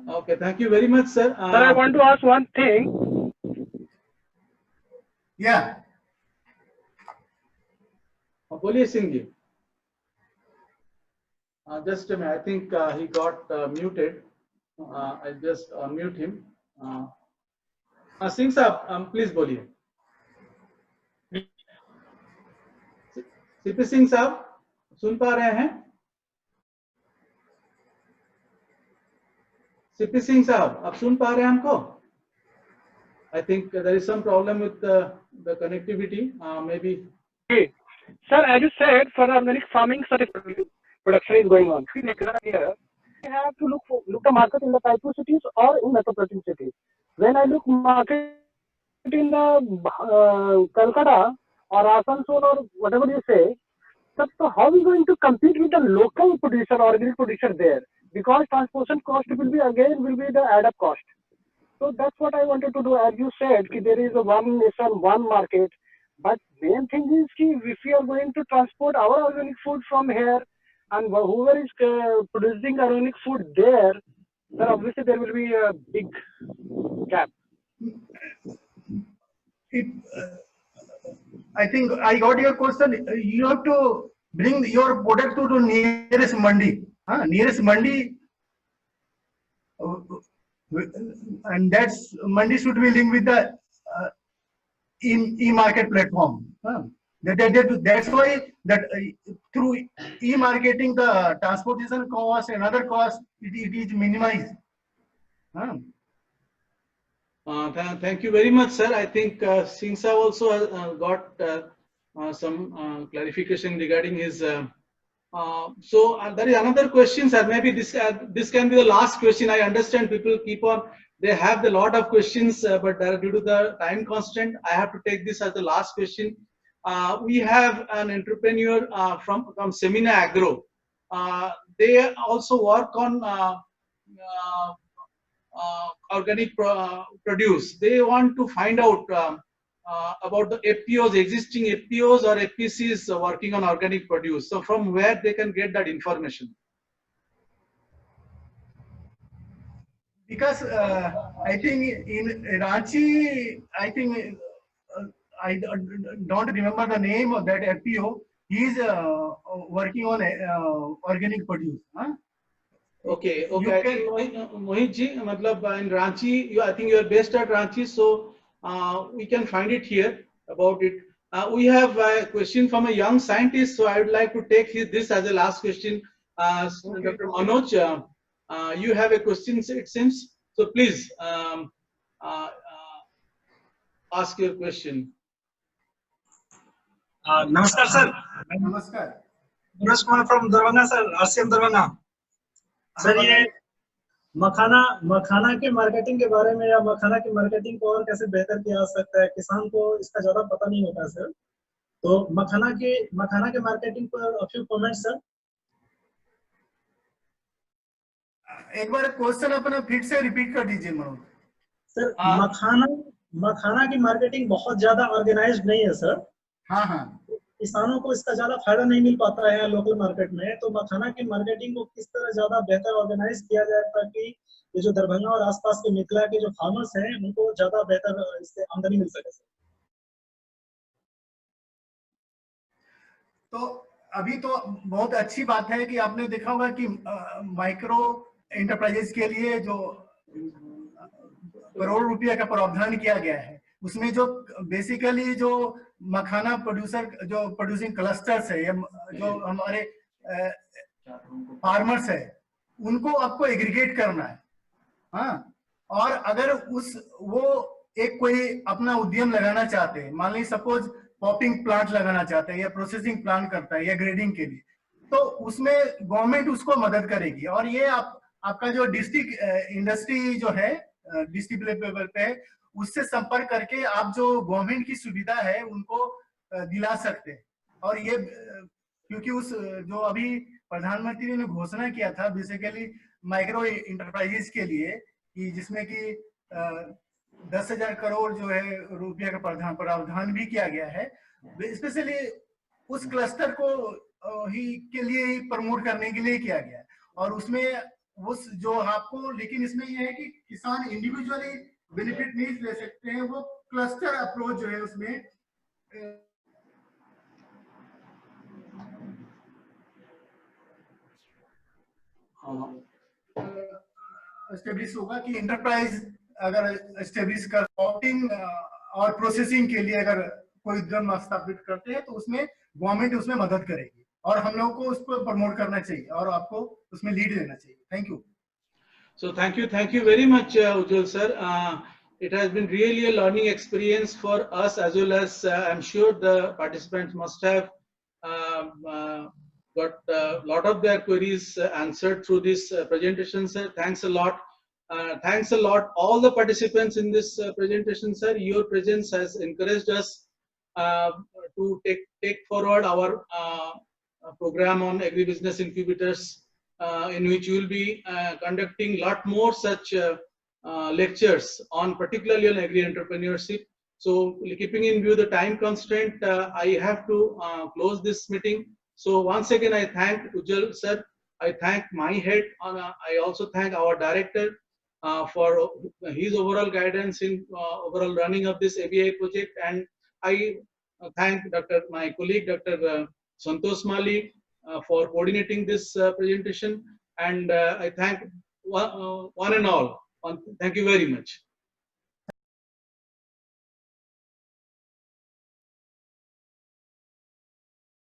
Okay, thank you very much, sir. Sir, I want to ask one thing. Yeah. Boliye Singh ji. Just a minute, I think he got muted. I just mute him. Singh Saab, please boliye. CP Singh साहब सुन पा रहे हैं? CP Singh साहब आप सुन पा रहे हैं हमको? I think there is some problem with the connectivity. Maybe. Okay. Sir, as you said, for organic farming, production is going on. Here, we have to look the market in the type 2 cities or in metropolitan cities. When I look market in the Calcutta or Asansol or whatever you say, so how are we going to compete with the local producer or organic producer there? Because transportation cost will be the add-up cost. So that's what I wanted to do. As you said, there is a one nation, one market. But main thing is if we are going to transport our organic food from here, and whoever is producing organic food there, then obviously there will be a big gap. I think I got your question. You have to bring your product to the nearest mandi. Nearest mandi, and that's mandi should be linked with the e-market platform. That's why that through e-marketing the transportation cost and other costs it is minimized. Thank you very much, sir. I think Singh Saab also got some clarification regarding his. So there is another question, sir. Maybe this can be the last question. I understand people keep on. They have a lot of questions, but due to the time constraint, I have to take this as the last question. We have an entrepreneur from Semina Agro. They also work on organic produce. They want to find out about the FPOs, existing FPOs or FPCs working on organic produce. So from where they can get that information? Because I think in Ranchi, I think I don't remember the name of that FPO. He is working on organic produce. Okay, okay. I think Mohit ji, matlab in Ranchi, I think you are based at Ranchi, so we can find it here about it. We have a question from a young scientist, so I would like to take this as a last question. Dr. Manoj, you have a question, it seems. So please ask your question. नमस्कार sir, नमस्कार। Manoj Kumar from Darbhanga sir, RCM Darbhanga. Sir ये मखाना के marketing के बारे में या मखाना की marketing को और कैसे बेहतर किया जा सकता है, किसान को इसका ज्यादा पता नहीं होता सर। तो मखाना के मार्केटिंग पर a few comments सर। एक बार क्वेश्चन अपना फिर से रिपीट कर दीजिए मनोज। सर मखाना की मार्केटिंग बहुत ज्यादा ऑर्गेनाइज्ड नहीं है सर। हाँ हाँ, किसानों को इसका ज्यादा फायदा नहीं मिल पाता है लोकल मार्केट में। तो मखाना की मार्केटिंग को किस तरह ज्यादा बेहतर ऑर्गेनाइज किया जाए ताकि ये जो दरभंगा और आसपास के मिथिला के जो फार्मर्स हैं उनको ज्यादा बेहतर इससे आमदनी मिल सके सर। तो अभी तो बहुत अच्छी बात है कि आपने देखा होगा कि माइक्रो एंटरप्राइजेस के लिए जो करोड़ रुपया का प्रावधान किया गया है, उसमें जो बेसिकली जो मखाना प्रोड्यूसिंग क्लस्टर्स है या जो हमारे फार्मर्स है, उनको आपको एग्रीगेट करना है। हाँ, और अगर वो एक कोई अपना उद्यम लगाना चाहते हैं, मान लीजिए सपोज पॉपिंग प्लांट लगाना चाहते हैं या प्रोसेसिंग प्लांट करता है या ग्रेडिंग के लिए, तो उसमें गवर्नमेंट उसको मदद करेगी। और ये आपका जो डिस्ट्रिक्ट इंडस्ट्री जो है डिस्ट्रिक्ट लेवल पे, उससे संपर्क करके आप जो गवर्नमेंट की सुविधा है उनको दिला सकते हैं। और ये क्योंकि उस जो अभी प्रधानमंत्री ने घोषणा किया था बेसिकली माइक्रो इंटरप्राइजेस के लिए, कि जिसमें कि 10,000 करोड़ जो है रुपया का प्रावधान भी किया गया है, स्पेशली उस क्लस्टर को के लिए ही प्रमोट करने के लिए किया गया है। और उसमें उस जो आपको, लेकिन इसमें यह है कि किसान इंडिविजुअली बेनिफिट नहीं ले सकते हैं, वो क्लस्टर अप्रोच जो है उसमें एस्टेब्लिश होगा कि एंटरप्राइज अगर एस्टेब्लिश कर पॉपिंग और प्रोसेसिंग के लिए अगर कोई उद्यम स्थापित करते हैं तो उसमें गवर्नमेंट उसमें मदद करेगी और हम लोगों को उस पर प्रमोट करना चाहिए और आपको उसमें लीड लेना चाहिए। Thank you. So thank you very much, Ujjwal sir. It has been really a learning experience for us, as well as I'm sure the participants must have got a lot of their queries answered through this presentation, sir. Thanks a lot. Thanks a lot all the participants in this presentation, sir. Your presence has encouraged us to take forward our program on agribusiness incubators, in which we will be conducting lot more such lectures on particularly on agri entrepreneurship. So keeping in view the time constraint, I have to close this meeting. So once again I thank Ujjwal sir, I thank my head, I also thank our director for his overall guidance in overall running of this ABI project, and I thank my colleague Dr. Santosh Mali for coordinating this presentation, and I thank one and all. Thank you very much.